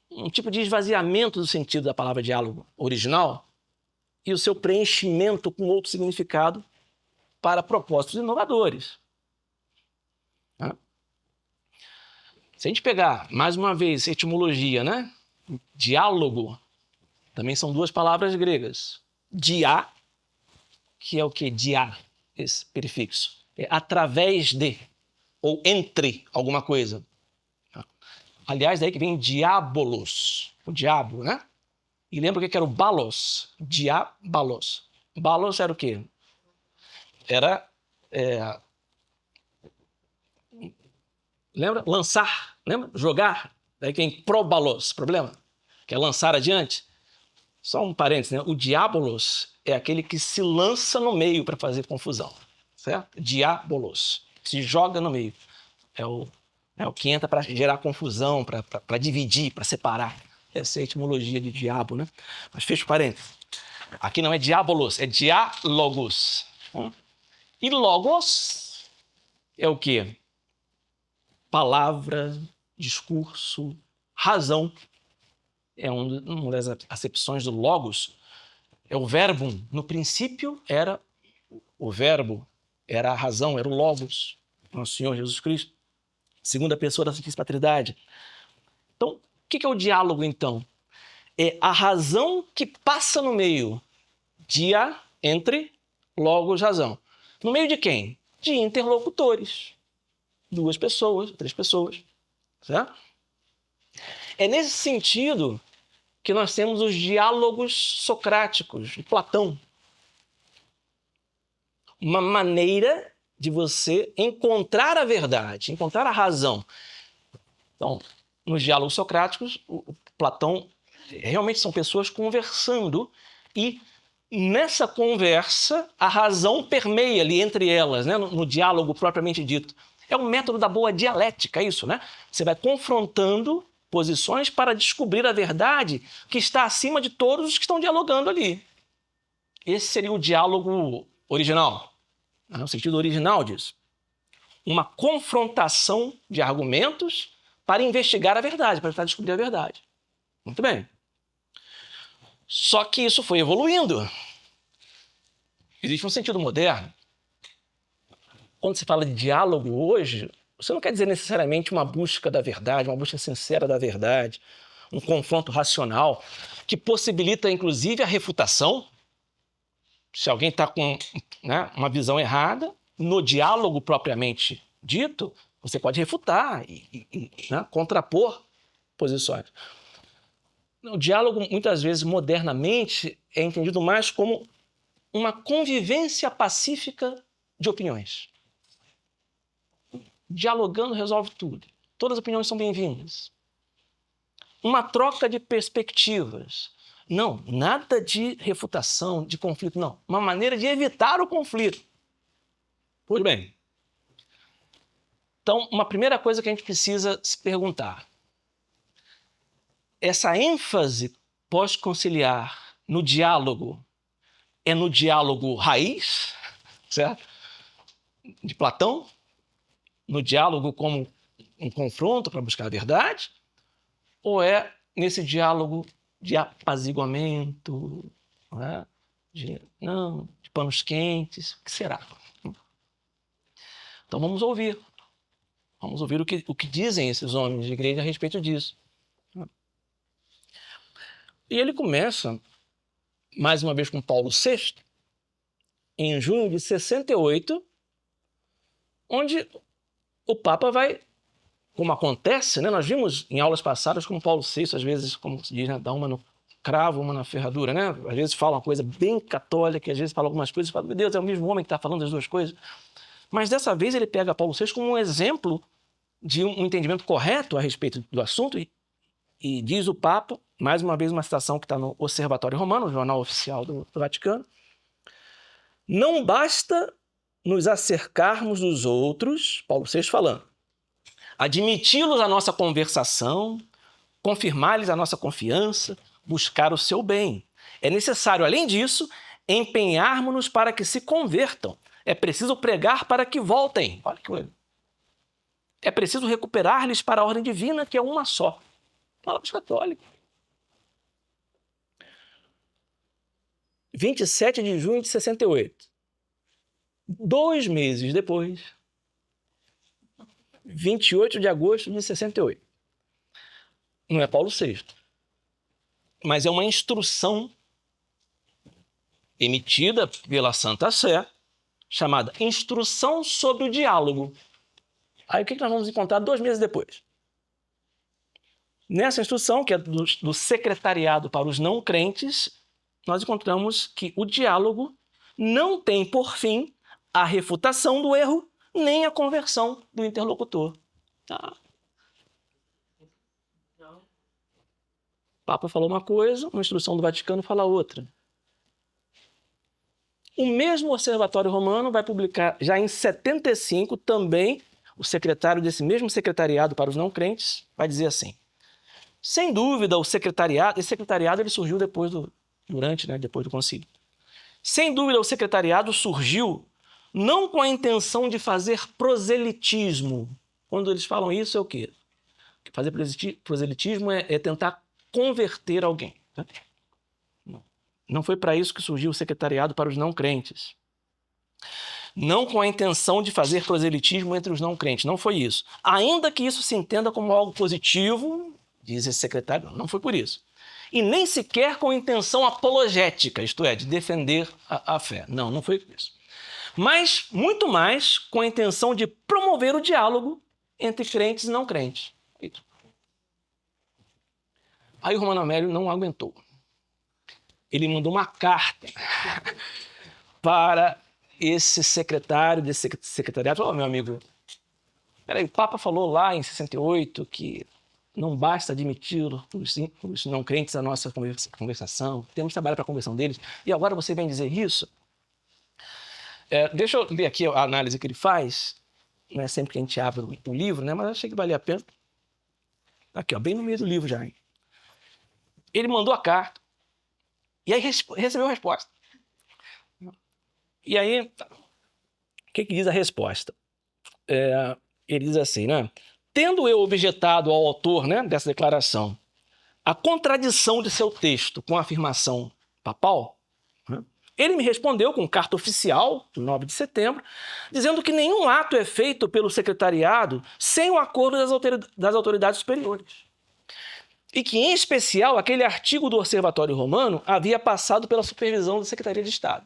Um tipo de esvaziamento do sentido da palavra diálogo original e o seu preenchimento com outro significado para propósitos inovadores. Se a gente pegar, mais uma vez, etimologia, né? Diálogo, também são 2 palavras gregas. Dia, que é o quê? Dia, esse prefixo. É através de, ou entre alguma coisa. Aliás, daí que vem diabolos, o diabo, né? E lembra o que era o balos? Diabolos. Balos era o quê? Era, lembra? Lançar, lembra? Jogar. Daí que vem probalos, problema? Que é lançar adiante. Só um parênteses, né? O diabolos é aquele que se lança no meio para fazer confusão, certo? Diabolos, se joga no meio. É o que entra para gerar confusão, para dividir, para separar. Essa é a etimologia de diabo, né? Mas fecha o parênteses. Aqui não é diabolos, é diálogos. E logos é o quê? Palavra, discurso, razão. É uma das acepções do logos. É o verbum. No princípio era o verbo, era a razão, era o logos, nosso Senhor Jesus Cristo, segunda pessoa da Santíssima Trindade. Então, o que é o diálogo, então? É a razão que passa no meio. Dia, entre, logos, razão. No meio de quem? De interlocutores. 2 pessoas, 3 pessoas. Certo? É nesse sentido que nós temos os diálogos socráticos, de Platão. Uma maneira de você encontrar a verdade, encontrar a razão. Então, nos diálogos socráticos, o Platão realmente são pessoas conversando e nessa conversa a razão permeia ali entre elas, né? No diálogo propriamente dito. É um método da boa dialética, isso, né? Você vai confrontando posições para descobrir a verdade que está acima de todos os que estão dialogando ali. Esse seria o diálogo original, né? O sentido original disso. Uma confrontação de argumentos para investigar a verdade, para tentar descobrir a verdade. Muito bem. Só que isso foi evoluindo. Existe um sentido moderno. Quando se fala de diálogo hoje, Isso não quer dizer necessariamente uma busca da verdade, uma busca sincera da verdade, um confronto racional, que possibilita, inclusive, a refutação. Se alguém está com, né, uma visão errada, no diálogo propriamente dito, você pode refutar e né, contrapor posições. O diálogo, muitas vezes, modernamente, é entendido mais como uma convivência pacífica de opiniões. Dialogando resolve tudo. Todas as opiniões são bem-vindas. Uma troca de perspectivas. Não, nada de refutação, de conflito, não. Uma maneira de evitar o conflito. Pois bem. Então, uma primeira coisa que a gente precisa se perguntar. Essa ênfase pós-conciliar no diálogo é no diálogo raiz, certo? De Platão, no diálogo como um confronto para buscar a verdade, ou é nesse diálogo de apaziguamento, né? de panos quentes, o que será? Então vamos ouvir o que dizem esses homens de igreja a respeito disso. E ele começa, mais uma vez com Paulo VI, em junho de 68, onde o Papa vai, como acontece, né? Nós vimos em aulas passadas como Paulo VI, às vezes, como se diz, né? Dá uma no cravo, uma na ferradura, né? Às vezes fala uma coisa bem católica, às vezes fala algumas coisas e fala, meu Deus, é o mesmo homem que está falando as duas coisas. Mas dessa vez ele pega Paulo VI como um exemplo de um entendimento correto a respeito do assunto e diz o Papa, mais uma vez uma citação que está no Observatório Romano, o jornal oficial do Vaticano, não basta nos acercarmos dos outros, Paulo VI falando, admiti-los à nossa conversação, confirmar-lhes a nossa confiança, buscar o seu bem. É necessário, além disso, empenharmos-nos para que se convertam. É preciso pregar para que voltem. Olha que coisa. É preciso recuperar-lhes para a ordem divina, que é uma só. Palavras católicas. 27 de junho de 68. 2 meses depois, 28 de agosto de 68. Não é Paulo VI, mas é uma instrução emitida pela Santa Sé, chamada Instrução sobre o Diálogo. Aí o que nós vamos encontrar 2 meses depois? Nessa instrução, que é do Secretariado para os Não Crentes, nós encontramos que o diálogo não tem por fim a refutação do erro nem a conversão do interlocutor. Tá. O Papa falou uma coisa, uma instrução do Vaticano fala outra. O mesmo Observatório Romano vai publicar, já em 75, também, o secretário desse mesmo secretariado para os não crentes vai dizer assim, sem dúvida, esse secretariado ele surgiu depois do concílio. Sem dúvida, o secretariado surgiu não com a intenção de fazer proselitismo. Quando eles falam isso, é o quê? Fazer proselitismo é tentar converter alguém. Tá? Não foi para isso que surgiu o secretariado para os não crentes. Não com a intenção de fazer proselitismo entre os não crentes. Não foi isso. Ainda que isso se entenda como algo positivo, diz esse secretário, não foi por isso. E nem sequer com intenção apologética, isto é, de defender a fé. Não foi por isso. Mas, muito mais, com a intenção de promover o diálogo entre crentes e não crentes. Aí o Romano Amélio não aguentou. Ele mandou uma carta para esse secretário desse secretariado. Falou, meu amigo, peraí, o Papa falou lá em 68 que não basta admitir os não crentes à nossa conversação, temos que trabalhar para a conversão deles, e agora você vem dizer isso? Deixa eu ler aqui a análise que ele faz, não é sempre que a gente abre o livro, né? Mas eu achei que valia a pena. Aqui, bem no meio do livro já. Hein? Ele mandou a carta, e aí recebeu a resposta. E aí, o que diz a resposta? Ele diz assim, né? Tendo eu objetado ao autor, né, dessa declaração a contradição de seu texto com a afirmação papal, né, Ele me respondeu com carta oficial, 9 de setembro, dizendo que nenhum ato é feito pelo secretariado sem o acordo das autoridades superiores. E que, em especial, aquele artigo do Observatório Romano havia passado pela supervisão da Secretaria de Estado.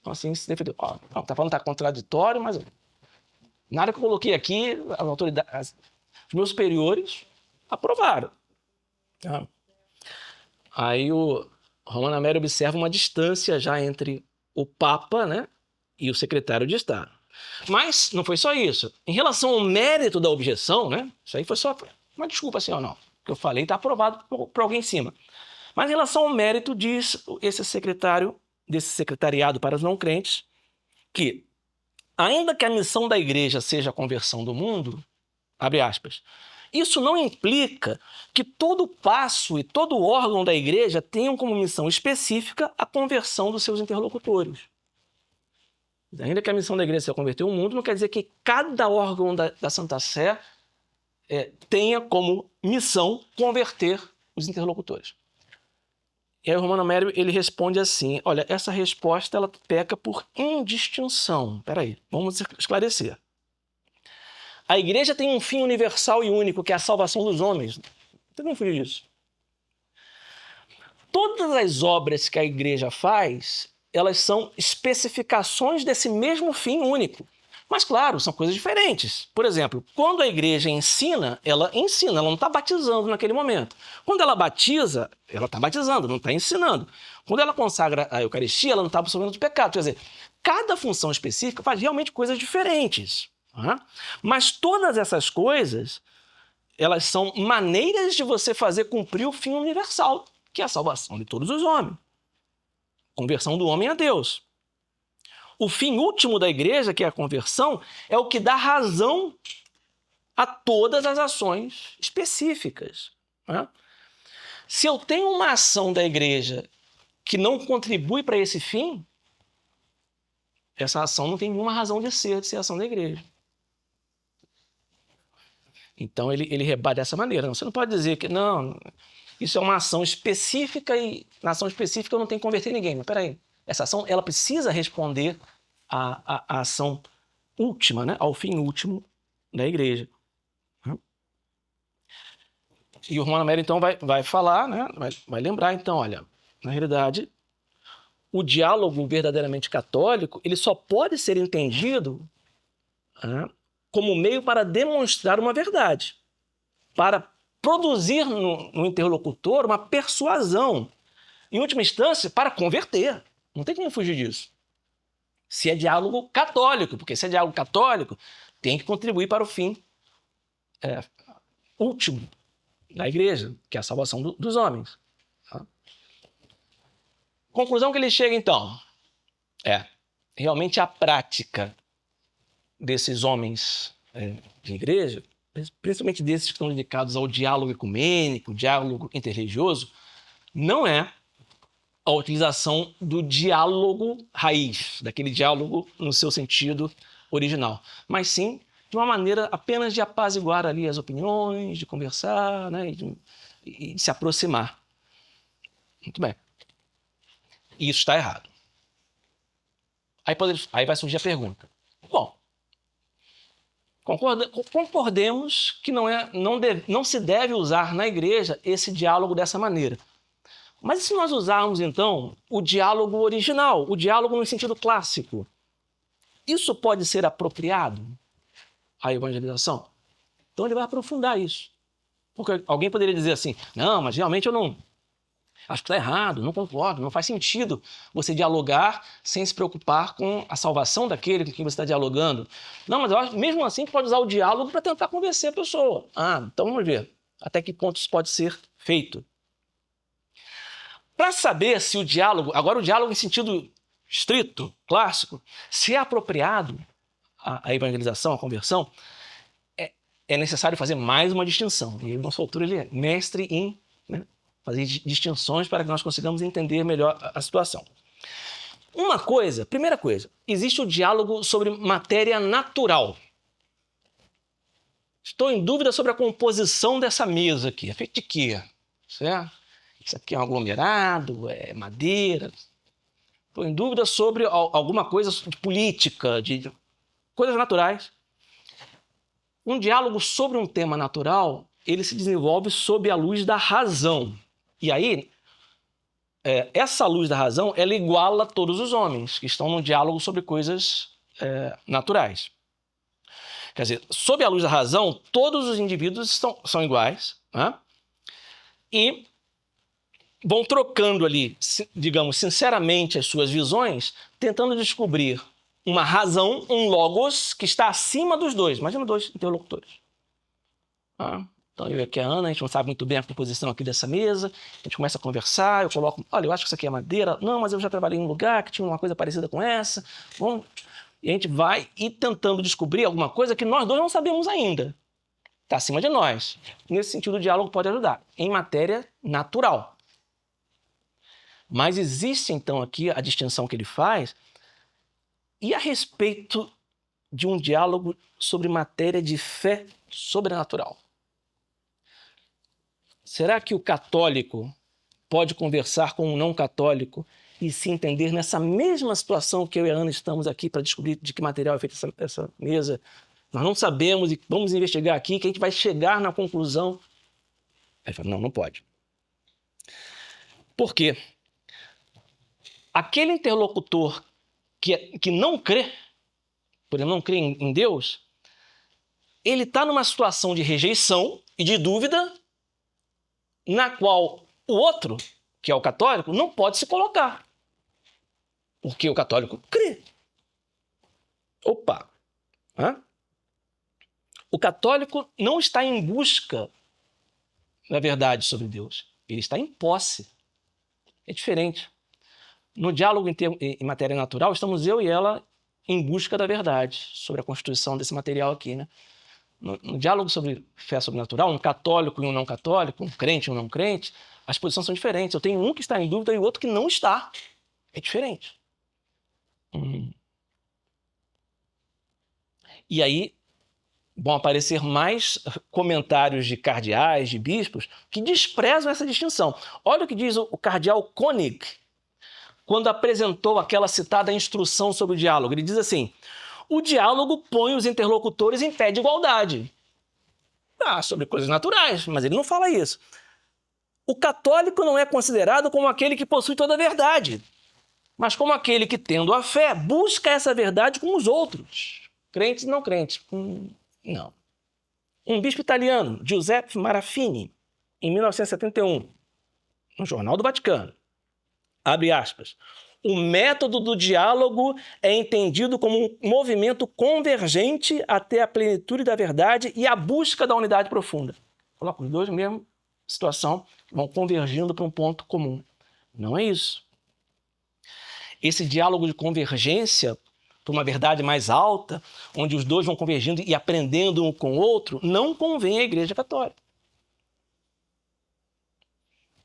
Então, assim, se defendeu. Está falando que está contraditório, mas nada que eu coloquei aqui, as autoridades, os meus superiores aprovaram. Tá? Aí o Romano Amério observa uma distância já entre o Papa, né, e o secretário de Estado. Mas não foi só isso. Em relação ao mérito da objeção, né, isso aí foi só uma desculpa, assim, ó, não. O que eu falei está aprovado por alguém em cima. Mas em relação ao mérito, diz esse secretário desse secretariado para os não crentes que, ainda que a missão da igreja seja a conversão do mundo, abre aspas, isso não implica que todo passo e todo órgão da igreja tenham como missão específica a conversão dos seus interlocutores. Ainda que a missão da igreja seja converter o mundo, não quer dizer que cada órgão da Santa Sé tenha como missão converter os interlocutores. E aí o Romano Amério ele responde assim, olha, essa resposta ela peca por indistinção. Espera aí, vamos esclarecer. A igreja tem um fim universal e único, que é a salvação dos homens. Você não fui disso. Todas as obras que a igreja faz, elas são especificações desse mesmo fim único. Mas, claro, são coisas diferentes. Por exemplo, quando a igreja ensina, ela não está batizando naquele momento. Quando ela batiza, ela está batizando, não está ensinando. Quando ela consagra a Eucaristia, ela não está absolvendo de pecado. Quer dizer, cada função específica faz realmente coisas diferentes. Mas todas essas coisas, elas são maneiras de você fazer cumprir o fim universal, que é a salvação de todos os homens. Conversão do homem a Deus. O fim último da igreja, que é a conversão, é o que dá razão a todas as ações específicas. Se eu tenho uma ação da igreja que não contribui para esse fim, essa ação não tem nenhuma razão de ser ação da igreja. Então ele rebate dessa maneira. Você não pode dizer que não, isso é uma ação específica e na ação específica eu não tenho que converter ninguém. Mas peraí, essa ação ela precisa responder à ação última, né? Ao fim último da igreja. E o Romano Amério então vai falar, né? vai lembrar então, olha, na realidade, o diálogo verdadeiramente católico ele só pode ser entendido como meio para demonstrar uma verdade, para produzir no interlocutor uma persuasão, em última instância, para converter. Não tem como fugir disso. Se é diálogo católico, porque se é diálogo católico, tem que contribuir para o fim último da igreja, que é a salvação dos homens. Conclusão que ele chega, então, realmente a prática desses homens de igreja, principalmente desses que estão dedicados ao diálogo ecumênico, diálogo interreligioso, não é a utilização do diálogo raiz, daquele diálogo no seu sentido original, mas sim de uma maneira apenas de apaziguar ali as opiniões, de conversar, né, e de se aproximar. Muito bem. E isso está errado. Aí vai surgir a pergunta. Bom, concordemos que não se deve usar na igreja esse diálogo dessa maneira. Mas e se nós usarmos, então, o diálogo original, o diálogo no sentido clássico? Isso pode ser apropriado à evangelização? Então ele vai aprofundar isso. Porque alguém poderia dizer assim, não, mas realmente eu não... Acho que está errado, não concordo, não faz sentido você dialogar sem se preocupar com a salvação daquele com quem você está dialogando. Não, mas eu acho, mesmo assim, que pode usar o diálogo para tentar convencer a pessoa. Então vamos ver até que ponto isso pode ser feito. Para saber se o diálogo, agora o diálogo em sentido estrito, clássico, se é apropriado à evangelização, à conversão, é necessário fazer mais uma distinção. E o nosso autor ele é mestre em fazer distinções para que nós consigamos entender melhor a situação. Primeira coisa, existe o diálogo sobre matéria natural. Estou em dúvida sobre a composição dessa mesa aqui. É feito de quê? Certo? Isso aqui é um aglomerado, é madeira. estou em dúvida sobre alguma coisa de política, de coisas naturais. Um diálogo sobre um tema natural, ele se desenvolve sob a luz da razão. E aí, essa luz da razão, ela iguala todos os homens que estão num diálogo sobre coisas naturais. Quer dizer, sob a luz da razão, todos os indivíduos são iguais, né? E vão trocando ali, digamos, sinceramente as suas visões, tentando descobrir uma razão, um logos, que está acima dos dois. Imagina dois interlocutores. Então, eu e aqui a Ana, a gente não sabe muito bem a composição aqui dessa mesa, a gente começa a conversar, eu coloco, olha, eu acho que isso aqui é madeira. Não, mas eu já trabalhei em um lugar que tinha uma coisa parecida com essa. Bom, e a gente vai ir tentando descobrir alguma coisa que nós dois não sabemos ainda. Está acima de nós. Nesse sentido, o diálogo pode ajudar, em matéria natural. Mas existe, então, aqui a distinção que ele faz, e a respeito de um diálogo sobre matéria de fé sobrenatural. Será que o católico pode conversar com um não católico e se entender nessa mesma situação que eu e a Ana estamos aqui para descobrir de que material é feita essa mesa? Nós não sabemos e vamos investigar aqui que a gente vai chegar na conclusão. Aí ele fala, não pode. Por quê? Aquele interlocutor que não crê, por exemplo, não crê em Deus, ele está numa situação de rejeição e de dúvida na qual o outro, que é o católico, não pode se colocar. Porque o católico crê. Opa! O católico não está em busca da verdade sobre Deus. Ele está em posse. É diferente. No diálogo em matéria natural, estamos eu e ela em busca da verdade sobre a constituição desse material aqui, né? No diálogo sobre fé sobrenatural, um católico e um não católico, um crente e um não crente, as posições são diferentes. Eu tenho um que está em dúvida e o outro que não está. É diferente. E aí vão aparecer mais comentários de cardeais, de bispos, que desprezam essa distinção. Olha o que diz o cardeal Koenig, quando apresentou aquela citada instrução sobre o diálogo. Ele diz assim, o diálogo põe os interlocutores em pé de igualdade. Sobre coisas naturais, mas ele não fala isso. O católico não é considerado como aquele que possui toda a verdade, mas como aquele que, tendo a fé, busca essa verdade com os outros, crentes e não crentes. Não. Um bispo italiano, Giuseppe Marafini, em 1971, no Jornal do Vaticano, abre aspas, o método do diálogo é entendido como um movimento convergente até a plenitude da verdade e a busca da unidade profunda. Coloca os dois na mesma situação, vão convergindo para um ponto comum. Não é isso. Esse diálogo de convergência para uma verdade mais alta, onde os dois vão convergindo e aprendendo um com o outro, não convém à Igreja Católica.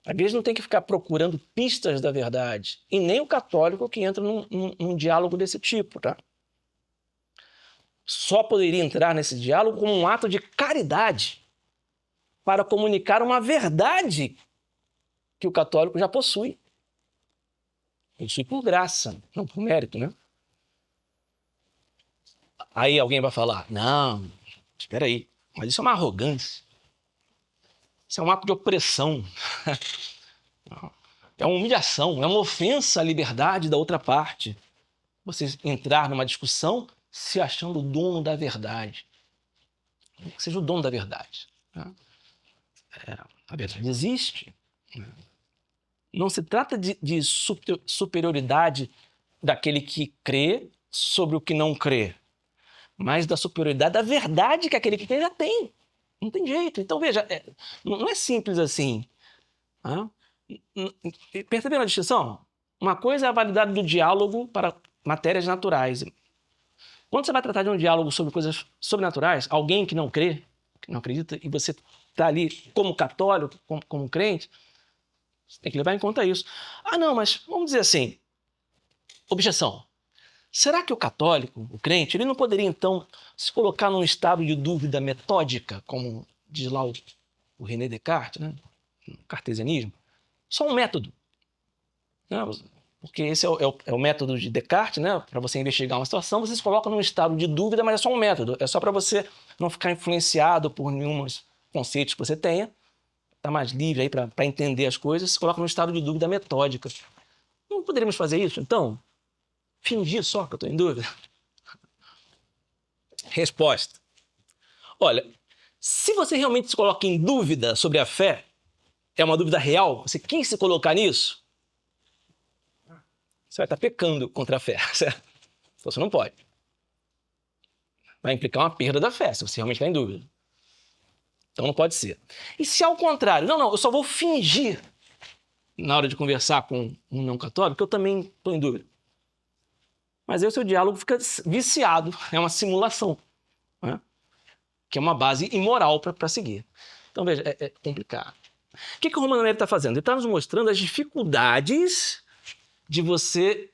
A igreja não tem que ficar procurando pistas da verdade, e nem o católico que entra num diálogo desse tipo, tá? Só poderia entrar nesse diálogo como um ato de caridade para comunicar uma verdade que o católico já possui. Ele possui por graça, não por mérito, né? Aí alguém vai falar, não, espera aí, mas isso é uma arrogância. Isso é um ato de opressão. É uma humilhação, é uma ofensa à liberdade da outra parte. Você entrar numa discussão se achando o dono da verdade. Que seja o dono da verdade. A verdade existe. Não se trata de superioridade daquele que crê sobre o que não crê, mas da superioridade da verdade que aquele que crê já tem. Não tem jeito. Então, veja, não é simples assim. Percebendo a distinção? Uma coisa é a validade do diálogo para matérias naturais. Quando você vai tratar de um diálogo sobre coisas sobrenaturais, alguém que não crê, que não acredita, e você está ali como católico, como crente, você tem que levar em conta isso. Não, mas vamos dizer assim, objeção. Será que o católico, o crente, ele não poderia, então, se colocar num estado de dúvida metódica, como diz lá o René Descartes, né? O cartesianismo? Só um método. porque esse é o método de Descartes, né? Para você investigar uma situação, você se coloca num estado de dúvida, mas é só um método. É só para você não ficar influenciado por nenhum conceitos que você tenha, tá mais livre aí para entender as coisas, se coloca num estado de dúvida metódica. Não poderíamos fazer isso, então? Fingir só que eu estou em dúvida? Resposta. Olha, se você realmente se coloca em dúvida sobre a fé, é uma dúvida real, você quis se colocar nisso, você vai estar pecando contra a fé, certo? Você não pode. Vai implicar uma perda da fé, se você realmente está em dúvida. Então não pode ser. E se ao contrário, não, eu só vou fingir na hora de conversar com um não católico, que eu também estou em dúvida. Mas aí o seu diálogo fica viciado, é uma simulação, né? Que é uma base imoral para seguir. Então, veja, é complicado. O que o Romano Nery está fazendo? Ele está nos mostrando as dificuldades de você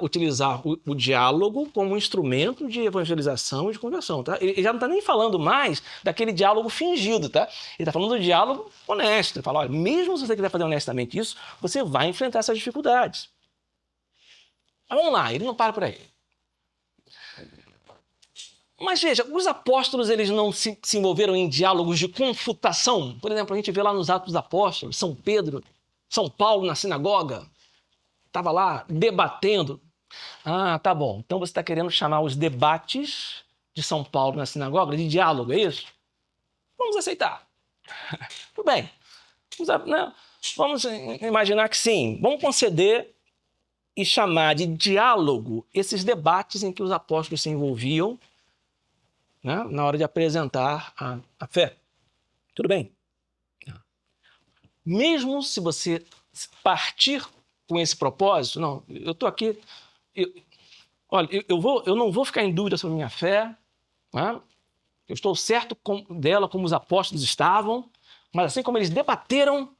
utilizar o diálogo como um instrumento de evangelização e de conversão. Tá? Ele já não está nem falando mais daquele diálogo fingido. Tá? Ele está falando do diálogo honesto. Ele fala, olha, mesmo se você quiser fazer honestamente isso, você vai enfrentar essas dificuldades. Mas vamos lá, ele não para por aí. Mas veja, os apóstolos eles não se envolveram em diálogos de confutação. Por exemplo, a gente vê lá nos Atos dos Apóstolos, São Pedro, São Paulo na sinagoga, estava lá debatendo. Ah, tá bom. Então você está querendo chamar os debates de São Paulo na sinagoga de diálogo, é isso? Vamos aceitar. Tudo bem. Vamos imaginar que sim. Vamos conceder e chamar de diálogo esses debates em que os apóstolos se envolviam, né, na hora de apresentar a fé. Tudo bem. Mesmo se você partir com esse propósito, não, eu estou aqui, olha, eu não vou ficar em dúvida sobre a minha fé, né? Eu estou certo dela como os apóstolos estavam, mas assim como eles debateram,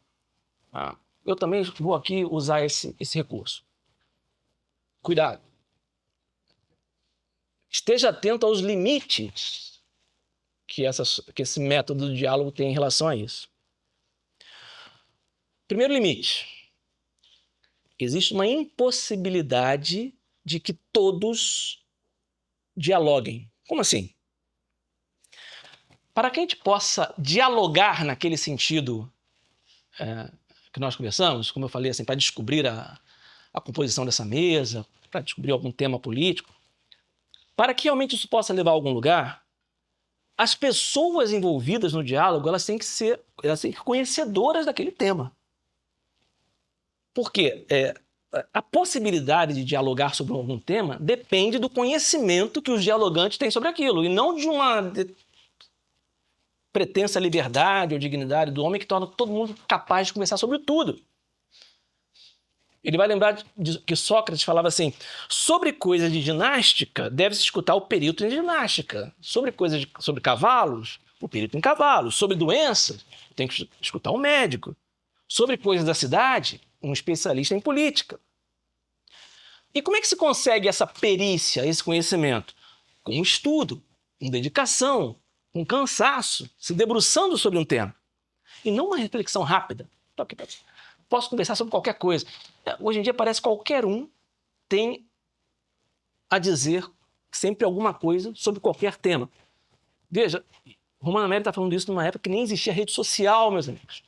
eu também vou aqui usar esse recurso. Cuidado. Esteja atento aos limites que esse método de diálogo tem em relação a isso. Primeiro limite. Existe uma impossibilidade de que todos dialoguem. Como assim? Para que a gente possa dialogar naquele sentido que nós conversamos, como eu falei, assim, para descobrir a composição dessa mesa, para descobrir algum tema político, para que realmente isso possa levar a algum lugar, as pessoas envolvidas no diálogo elas têm que ser conhecedoras daquele tema. Por quê? A possibilidade de dialogar sobre algum tema depende do conhecimento que os dialogantes têm sobre aquilo, e não de uma pretensa liberdade ou dignidade do homem que torna todo mundo capaz de conversar sobre tudo. Ele vai lembrar que Sócrates falava assim, sobre coisas de ginástica, deve-se escutar o perito em ginástica. Sobre cavalos, o perito em cavalos. Sobre doenças, tem que escutar o médico. Sobre coisas da cidade, um especialista em política. E como é que se consegue essa perícia, esse conhecimento? Com estudo, com dedicação, com cansaço, se debruçando sobre um tema. E não uma reflexão rápida. Posso conversar sobre qualquer coisa. Hoje em dia parece que qualquer um tem a dizer sempre alguma coisa sobre qualquer tema. Veja, Romano Nery está falando isso numa época que nem existia rede social, meus amigos.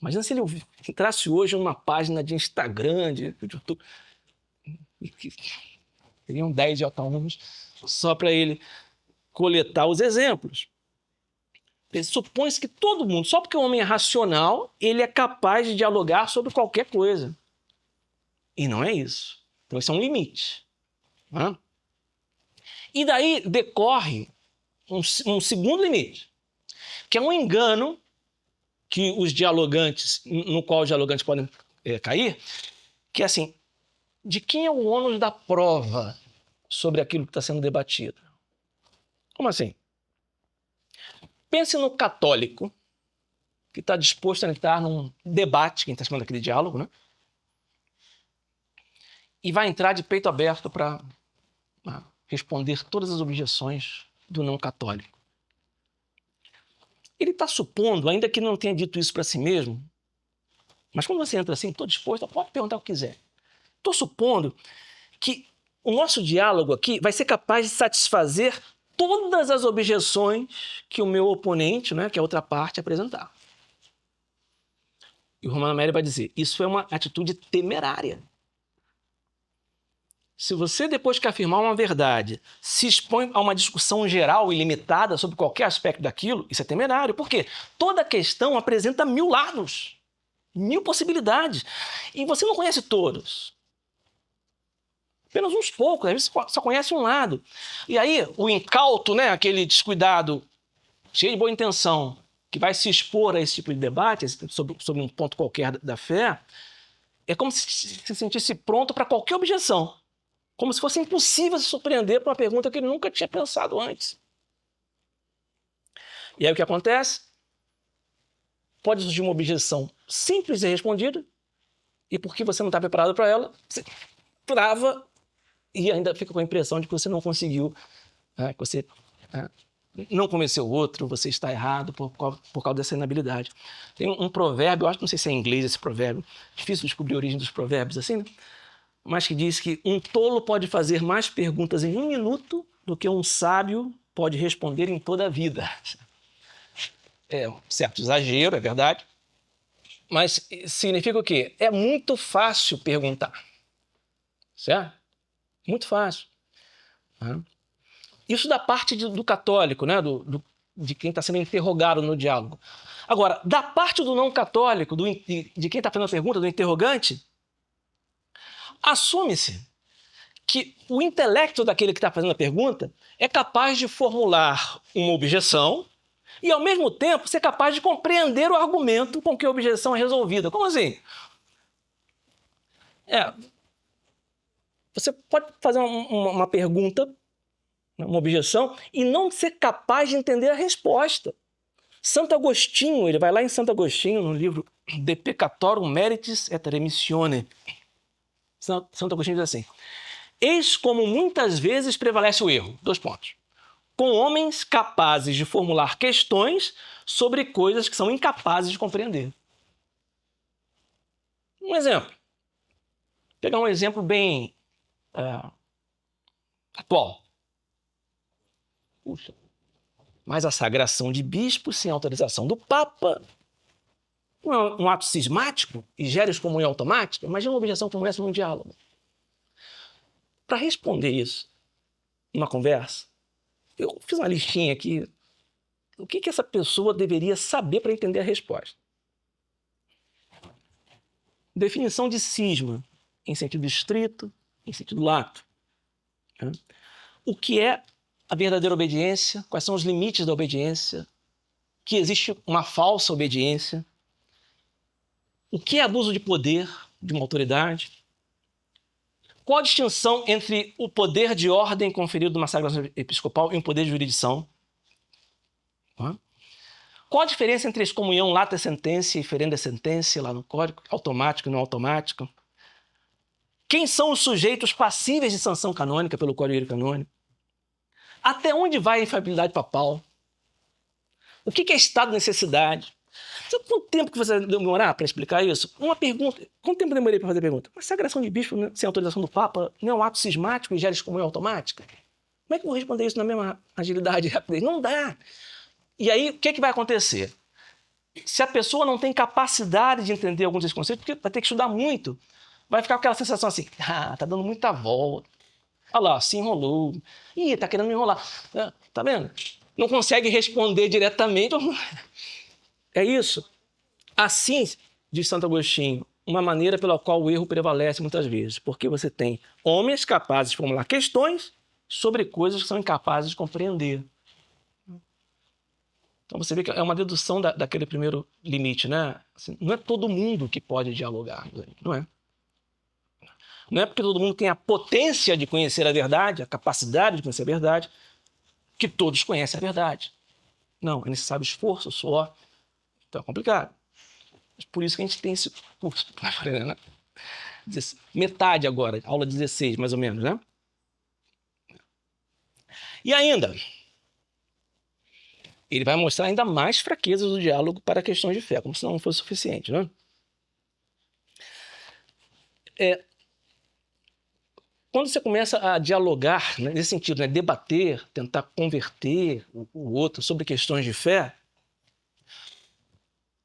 Imagina se ele entrasse hoje numa página de Instagram, de YouTube. Teriam 10 alunos só para ele coletar os exemplos. Supõe-se que todo mundo, só porque o homem é racional, ele é capaz de dialogar sobre qualquer coisa. E não é isso. Então, esse é um limite. Né? E daí decorre um segundo limite, que é um engano que os dialogantes, no qual os dialogantes podem cair, que é assim, de quem é o ônus da prova sobre aquilo que está sendo debatido? Como assim? Pense no católico que está disposto a entrar num debate, quem está chamando aquele diálogo, né? E vai entrar de peito aberto para responder todas as objeções do não católico. Ele está supondo, ainda que não tenha dito isso para si mesmo, Mas quando você entra assim, estou disposto, pode perguntar o que quiser. Estou supondo que o nosso diálogo aqui vai ser capaz de satisfazer todas as objeções que o meu oponente, né, que é a outra parte, apresentar. E o Romano Mary vai dizer, isso é uma atitude temerária. Se você, depois que afirmar uma verdade, se expõe a uma discussão geral e limitada sobre qualquer aspecto daquilo, isso é temerário. Por quê? Toda questão apresenta 1000 lados, 1000 possibilidades. E você não conhece todos. Apenas uns poucos, às vezes só conhece um lado. E aí, o incauto, né, aquele descuidado, cheio de boa intenção, que vai se expor a esse tipo de debate, sobre um ponto qualquer da fé, é como se se sentisse pronto para qualquer objeção. Como se fosse impossível se surpreender por uma pergunta que ele nunca tinha pensado antes. E aí o que acontece? Pode surgir uma objeção simples e respondida, e porque você não está preparado para ela, você trava e ainda fica com a impressão de que você não conseguiu, que você não convenceu o outro, você está errado por causa dessa inabilidade. Tem um provérbio, eu acho que não sei se é em inglês esse provérbio, difícil descobrir a origem dos provérbios assim, né? Mas que diz que um tolo pode fazer mais perguntas em 1 minuto do que um sábio pode responder em toda a vida. É um certo exagero, é verdade, mas significa o quê? É muito fácil perguntar, certo? Muito fácil. Isso da parte do católico, né? De quem está sendo interrogado no diálogo. Agora, da parte do não católico, de quem está fazendo a pergunta, do interrogante, assume-se que o intelecto daquele que está fazendo a pergunta é capaz de formular uma objeção e, ao mesmo tempo, ser capaz de compreender o argumento com que a objeção é resolvida. Como assim? Você pode fazer uma pergunta, uma objeção, e não ser capaz de entender a resposta. Santo Agostinho, ele vai lá em Santo Agostinho, no livro De Peccatorum Meritis et Remissione. Santo Agostinho diz assim, eis como muitas vezes prevalece o erro. 2 pontos. Com homens capazes de formular questões sobre coisas que são incapazes de compreender. Um exemplo. Vou pegar um exemplo bem atual. Puxa, mas a sagração de bispos sem autorização do Papa não é um ato cismático e gera excomunhão automática? Imagina uma objeção como essa num diálogo. Para responder isso numa conversa, eu fiz uma listinha aqui. O que essa pessoa deveria saber para entender a resposta? Definição de cisma, em sentido estrito, em sentido lato. O que é a verdadeira obediência? Quais são os limites da obediência? Que existe uma falsa obediência? O que é abuso de poder de uma autoridade? Qual a distinção entre o poder de ordem conferido numa sagração episcopal e um poder de jurisdição? Qual a diferença entre excomunhão lata sententia e ferenda sententia, lá no código, automático e não automático? Quem são os sujeitos passíveis de sanção canônica pelo Código Canônico? Até onde vai a infalibilidade papal? O que é estado de necessidade? Sabe quanto tempo que você vai demorar para explicar isso? Uma pergunta. Quanto tempo eu demorei para fazer a pergunta? Uma sagração de bispo sem autorização do Papa não é um ato cismático e gera excomunhão automática? Como é que eu vou responder isso na mesma agilidade e rapidez? Não dá. E aí, o que vai acontecer? Se a pessoa não tem capacidade de entender alguns desses conceitos, porque vai ter que estudar muito, vai ficar com aquela sensação assim, tá dando muita volta. Olha lá, se enrolou. Ih, tá querendo me enrolar. Tá vendo? Não consegue responder diretamente. É isso. Assim, diz Santo Agostinho, uma maneira pela qual o erro prevalece muitas vezes, porque você tem homens capazes de formular questões sobre coisas que são incapazes de compreender. Então você vê que é uma dedução daquele primeiro limite, né? Assim, não é todo mundo que pode dialogar, não é? Não é porque todo mundo tem a potência de conhecer a verdade, a capacidade de conhecer a verdade, que todos conhecem a verdade. Não, é necessário esforço, suor. Então é complicado. Mas por isso que a gente tem esse curso. Né? Metade agora, aula 16, mais ou menos, né? E ainda, ele vai mostrar ainda mais fraquezas do diálogo para questões de fé, como se não fosse suficiente, né? Quando você começa a dialogar, né, nesse sentido, né, debater, tentar converter o outro sobre questões de fé,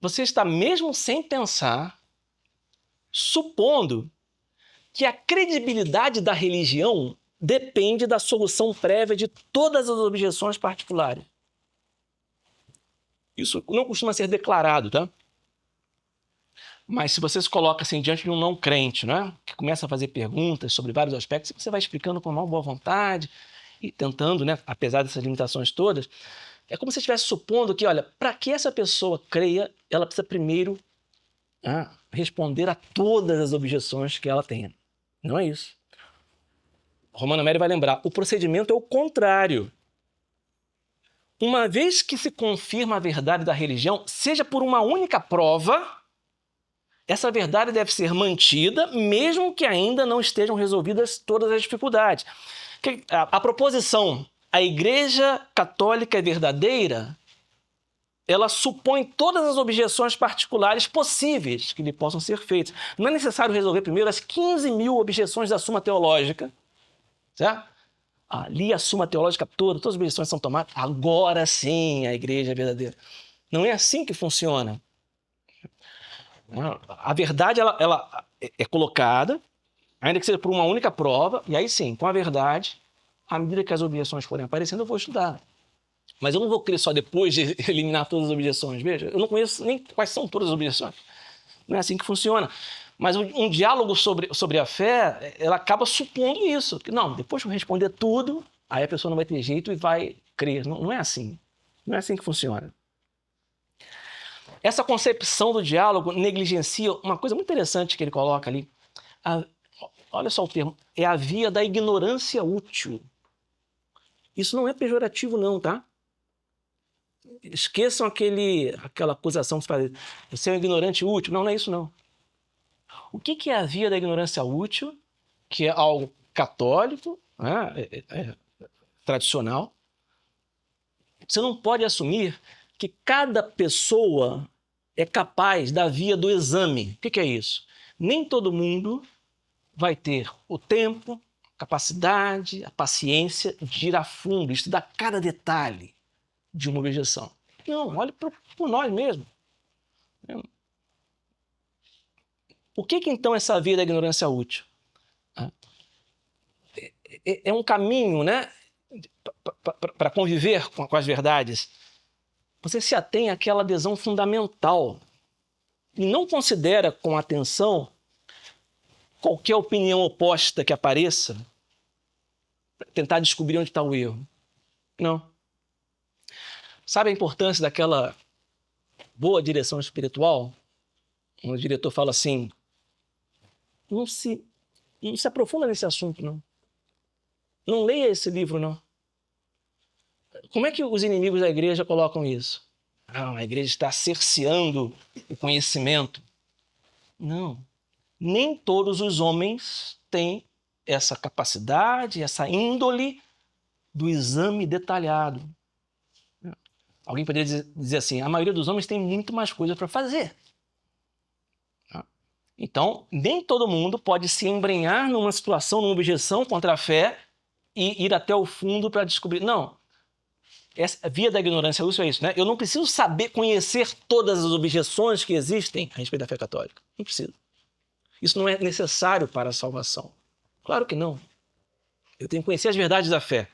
você está, mesmo sem pensar, supondo que a credibilidade da religião depende da solução prévia de todas as objeções particulares. Isso não costuma ser declarado, tá? Mas se você se coloca assim diante de um não crente, né, que começa a fazer perguntas sobre vários aspectos, você vai explicando com uma boa vontade e tentando, né, apesar dessas limitações todas, é como se estivesse supondo que, olha, para que essa pessoa creia, ela precisa primeiro responder a todas as objeções que ela tenha. Não é isso. Romano Mério vai lembrar, o procedimento é o contrário. Uma vez que se confirma a verdade da religião, seja por uma única prova, essa verdade deve ser mantida, mesmo que ainda não estejam resolvidas todas as dificuldades. A proposição, a Igreja Católica é verdadeira, ela supõe todas as objeções particulares possíveis que lhe possam ser feitas. Não é necessário resolver primeiro as 15 mil objeções da Suma Teológica, certo? Ali a Suma Teológica todas as objeções são tomadas, agora sim a Igreja é verdadeira. Não é assim que funciona. A verdade ela é colocada, ainda que seja por uma única prova, e aí sim, com a verdade, à medida que as objeções forem aparecendo, eu vou estudar. Mas eu não vou crer só depois de eliminar todas as objeções. Veja, eu não conheço nem quais são todas as objeções. Não é assim que funciona. Mas um diálogo sobre a fé, ela acaba supondo isso. Que não, depois que eu responder tudo, aí a pessoa não vai ter jeito e vai crer. Não é assim. Não é assim que funciona. Essa concepção do diálogo negligencia uma coisa muito interessante que ele coloca ali. Olha só o termo. É a via da ignorância útil. Isso não é pejorativo não, tá? Esqueçam aquela acusação que se faz. Você é um ignorante útil. Não é isso não. O que é a via da ignorância útil? Que é algo católico, né? Tradicional. Você não pode assumir que cada pessoa é capaz da via do exame. O que é isso? Nem todo mundo vai ter o tempo, a capacidade, a paciência de ir a fundo, estudar cada detalhe de uma objeção. Não, olhe por nós mesmos. O que então essa via da ignorância útil? É um caminho, né, para conviver com as verdades. Você se atém àquela adesão fundamental e não considera com atenção qualquer opinião oposta que apareça para tentar descobrir onde está o erro. Não. Sabe a importância daquela boa direção espiritual? O diretor fala assim, não se aprofunda nesse assunto, não. Não leia esse livro, não. Como é que os inimigos da igreja colocam isso? A igreja está cerceando o conhecimento. Não. Nem todos os homens têm essa capacidade, essa índole do exame detalhado. Alguém poderia dizer assim, a maioria dos homens tem muito mais coisa para fazer. Então, nem todo mundo pode se embrenhar numa situação, numa objeção contra a fé e ir até o fundo para descobrir. Não. Essa via da ignorância útil é isso, né? Eu não preciso saber, conhecer todas as objeções que existem a respeito da fé católica. Não preciso. Isso não é necessário para a salvação. Claro que não. Eu tenho que conhecer as verdades da fé.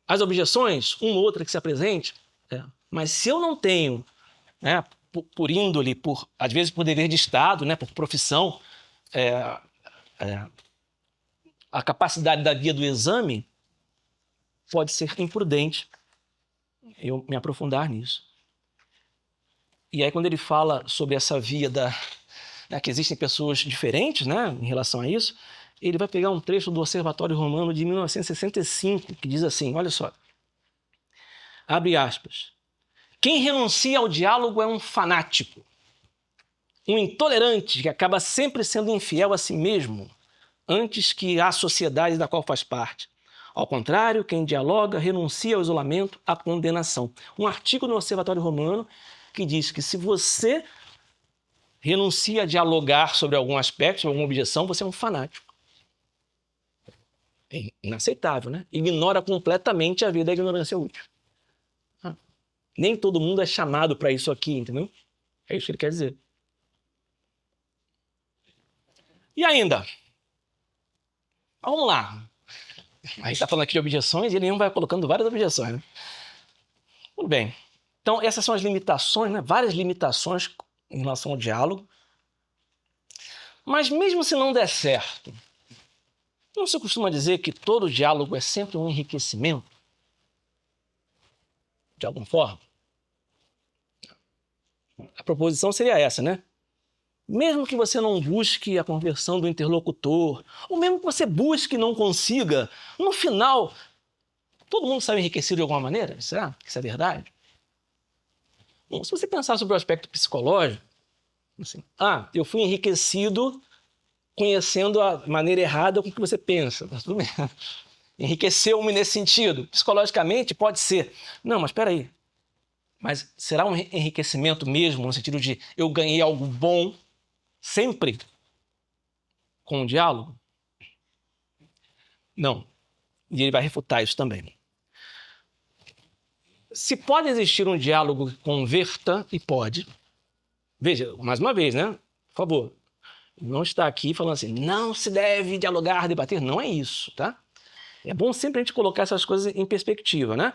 As objeções, uma ou outra que se apresente, mas se eu não tenho, né, por índole, às vezes por dever de Estado, né, por profissão, a capacidade da via do exame, pode ser imprudente eu me aprofundar nisso. E aí quando ele fala sobre essa via que existem pessoas diferentes, né, em relação a isso, ele vai pegar um trecho do Observatório Romano de 1965, que diz assim, olha só, abre aspas, quem renuncia ao diálogo é um fanático, um intolerante que acaba sempre sendo infiel a si mesmo, antes que à sociedade da qual faz parte. Ao contrário, quem dialoga renuncia ao isolamento, à condenação. Um artigo no Observatório Romano que diz que se você renuncia a dialogar sobre algum aspecto, sobre alguma objeção, você é um fanático. É inaceitável, né? Ignora completamente a vida da ignorância útil. Nem todo mundo é chamado para isso aqui, entendeu? É isso que ele quer dizer. E ainda, vamos lá. A gente está falando aqui de objeções e ele vai colocando várias objeções, né? Tudo bem. Então, essas são as limitações, né? Várias limitações em relação ao diálogo. Mas mesmo se não der certo, não se costuma dizer que todo diálogo é sempre um enriquecimento? De alguma forma? A proposição seria essa, né? Mesmo que você não busque a conversão do interlocutor, ou mesmo que você busque e não consiga, no final, todo mundo sai enriquecido de alguma maneira? Será que isso é verdade? Bom, se você pensar sobre o aspecto psicológico, assim, eu fui enriquecido conhecendo a maneira errada com que você pensa. Tá tudo bem. Enriqueceu-me nesse sentido. Psicologicamente, pode ser. Não, mas espera aí. Mas será um enriquecimento mesmo, no sentido de eu ganhei algo bom sempre com o diálogo? Não. E ele vai refutar isso também. Se pode existir um diálogo que converta, e pode. Veja, mais uma vez, né? Por favor. Não está aqui falando assim, não se deve dialogar, debater. Não é isso, tá? É bom sempre a gente colocar essas coisas em perspectiva, né?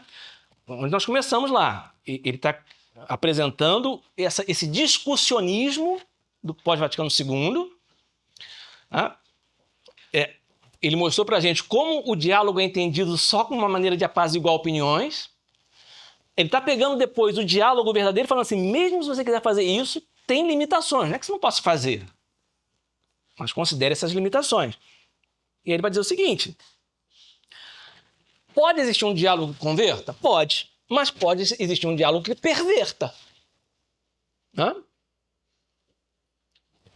Onde nós começamos lá. Ele está apresentando esse discussionismo do pós-Vaticano II. Tá? Ele mostrou para a gente como o diálogo é entendido só como uma maneira de apaziguar opiniões. Ele está pegando depois o diálogo verdadeiro e falando assim, mesmo se você quiser fazer isso, tem limitações. Não é que você não possa fazer. Mas considere essas limitações. E ele vai dizer o seguinte, pode existir um diálogo que converta? Pode. Mas pode existir um diálogo que perverta.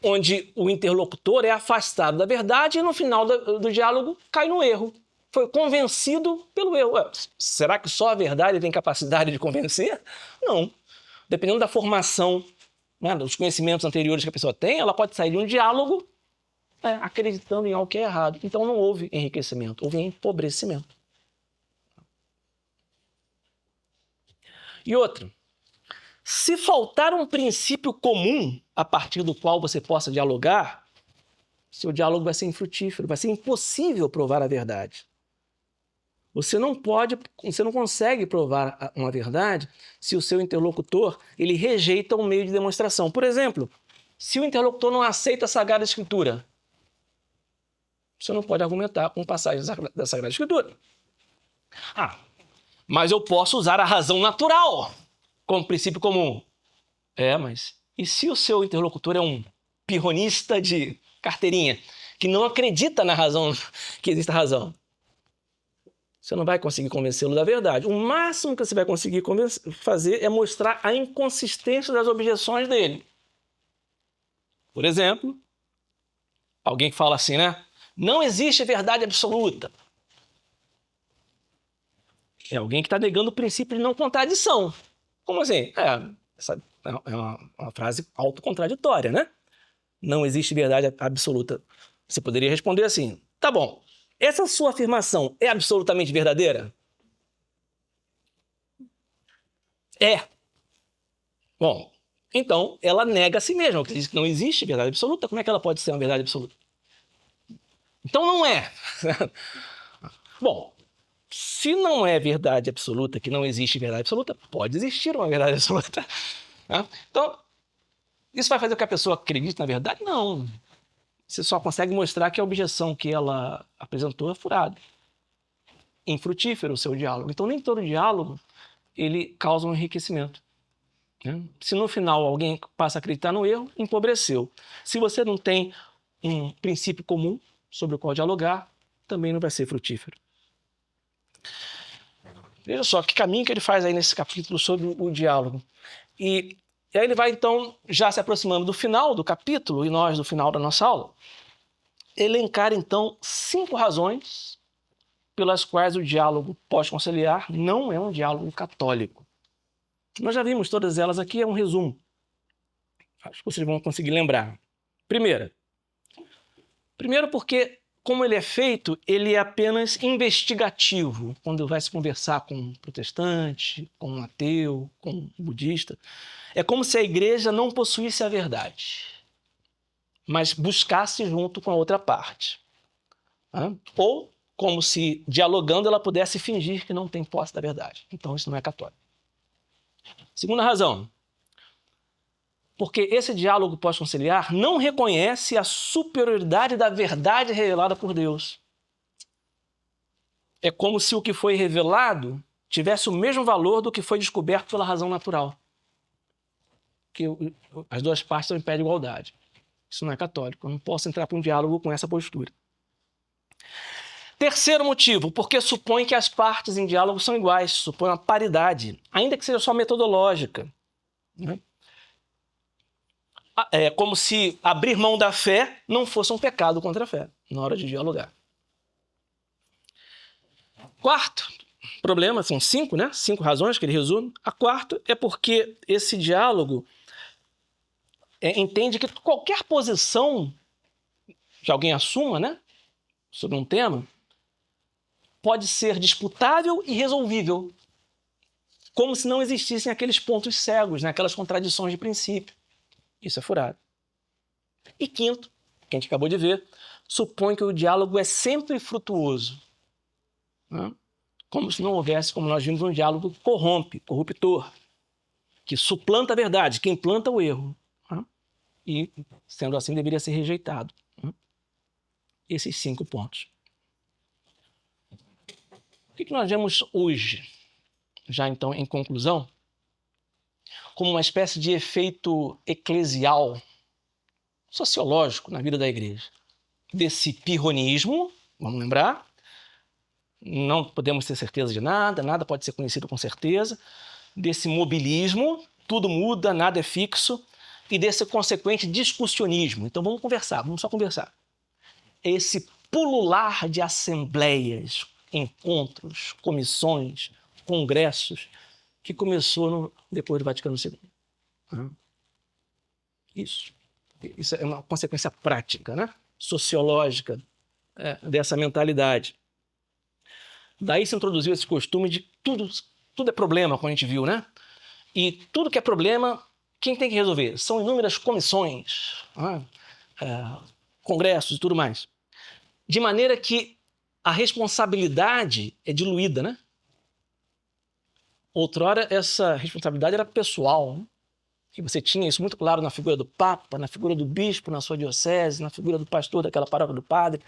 Onde o interlocutor é afastado da verdade e no final do diálogo cai no erro. Foi convencido pelo erro. Será que só a verdade tem capacidade de convencer? Não. Dependendo da formação, né, dos conhecimentos anteriores que a pessoa tem, ela pode sair de um diálogo acreditando em algo que é errado. Então não houve enriquecimento, houve empobrecimento. E outra, se faltar um princípio comum a partir do qual você possa dialogar, seu diálogo vai ser infrutífero, vai ser impossível provar a verdade. Você não consegue provar uma verdade se o seu interlocutor ele rejeita um meio de demonstração. Por exemplo, se o interlocutor não aceita a Sagrada Escritura, você não pode argumentar com passagens da Sagrada Escritura. Mas eu posso usar a razão natural como princípio comum. Mas e se o seu interlocutor é um pirronista de carteirinha, que não acredita na razão, que existe a razão? Você não vai conseguir convencê-lo da verdade. O máximo que você vai conseguir fazer é mostrar a inconsistência das objeções dele. Por exemplo, alguém que fala assim, né? Não existe verdade absoluta. É alguém que está negando o princípio de não contradição. Como assim? Essa é uma frase autocontraditória, né? Não existe verdade absoluta. Você poderia responder assim, tá bom, essa sua afirmação é absolutamente verdadeira? É. Bom, então ela nega a si mesma, porque diz que não existe verdade absoluta. Como é que ela pode ser uma verdade absoluta? Então não é. Bom, se não é verdade absoluta, que não existe verdade absoluta, pode existir uma verdade absoluta. Então, isso vai fazer com que a pessoa acredite na verdade? Não. Você só consegue mostrar que a objeção que ela apresentou é furada. Infrutífero o seu diálogo. Então, nem todo diálogo ele causa um enriquecimento. Se no final alguém passa a acreditar no erro, empobreceu. Se você não tem um princípio comum sobre o qual dialogar, também não vai ser frutífero. Veja só que caminho que ele faz aí nesse capítulo sobre o diálogo. E aí ele vai, então, já se aproximando do final do capítulo, e nós, do final da nossa aula, elencar, então, 5 razões pelas quais o diálogo pós-conciliar não é um diálogo católico. Nós já vimos todas elas aqui, é um resumo. Acho que vocês vão conseguir lembrar. Primeiro porque, como ele é feito, ele é apenas investigativo. Quando vai se conversar com um protestante, com um ateu, com um budista, é como se a igreja não possuísse a verdade, mas buscasse junto com a outra parte. Ou como se, dialogando, ela pudesse fingir que não tem posse da verdade. Então, isso não é católico. Segunda razão, porque esse diálogo pós-conciliar não reconhece a superioridade da verdade revelada por Deus. É como se o que foi revelado tivesse o mesmo valor do que foi descoberto pela razão natural. Que as duas partes estão em pé de igualdade. Isso não é católico. Eu não posso entrar para um diálogo com essa postura. Terceiro motivo, porque supõe que as partes em diálogo são iguais, supõe uma paridade, ainda que seja só metodológica. É como se abrir mão da fé não fosse um pecado contra a fé, na hora de dialogar. Quarto problema, são 5, né? 5 razões que ele resume. A quarta é porque esse diálogo entende que qualquer posição que alguém assuma, né, sobre um tema, pode ser disputável e resolvível, como se não existissem aqueles pontos cegos, né, aquelas contradições de princípio. Isso é furado. E quinto, que a gente acabou de ver, supõe que o diálogo é sempre frutuoso. Né? Como se não houvesse, como nós vimos, um diálogo que corrompe, corruptor, que suplanta a verdade, que implanta o erro. Né? E, sendo assim, deveria ser rejeitado. Né? Esses 5 pontos. O que nós vemos hoje, já então em conclusão, como uma espécie de efeito eclesial, sociológico na vida da igreja? Desse pirronismo, vamos lembrar, não podemos ter certeza de nada, nada pode ser conhecido com certeza, desse mobilismo, tudo muda, nada é fixo, e desse consequente discussionismo. Então vamos conversar, vamos só conversar. Esse pulular de assembleias, encontros, comissões, congressos, que começou depois do Vaticano II. Isso é uma consequência prática, né? Sociológica dessa mentalidade. Daí se introduziu esse costume de tudo é problema, como a gente viu, né? E tudo que é problema, quem tem que resolver? São inúmeras comissões, congressos e tudo mais. De maneira que a responsabilidade é diluída, né? Outrora, essa responsabilidade era pessoal, né? E você tinha isso muito claro na figura do Papa, na figura do bispo, na sua diocese, na figura do pastor daquela paróquia, do padre.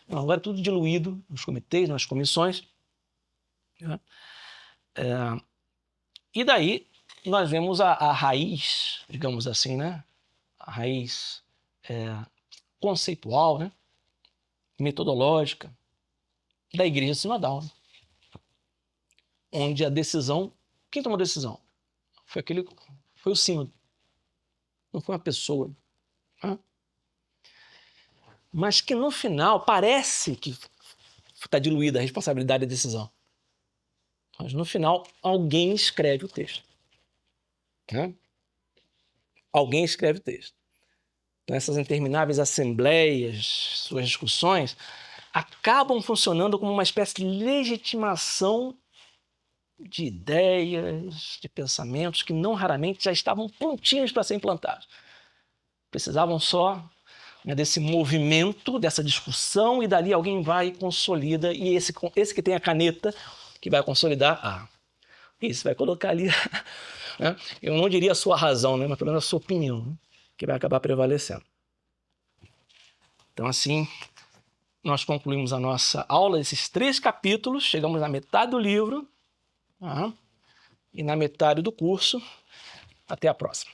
Não, agora é tudo diluído nos comitês, nas comissões. Né? E daí nós vemos a raiz, digamos assim, né? A raiz conceitual, né? Metodológica da Igreja Sinodal, né? Onde a decisão, quem tomou a decisão? Foi o sínodo, não foi uma pessoa. Né? Mas que no final parece que está diluída a responsabilidade da decisão. Mas no final alguém escreve o texto. Né? Alguém escreve o texto. Então, essas intermináveis assembleias, suas discussões, acabam funcionando como uma espécie de legitimação de ideias, de pensamentos que não raramente já estavam prontinhos para ser implantados. Precisavam só desse movimento, dessa discussão, e dali alguém vai e consolida, e esse que tem a caneta que vai consolidar, isso vai colocar ali, né? Eu não diria a sua razão, né? Mas pelo menos a sua opinião, né? Que vai acabar prevalecendo. Então, assim, nós concluímos a nossa aula, esses 3 capítulos, chegamos na metade do livro, e na metade do curso. Até a próxima.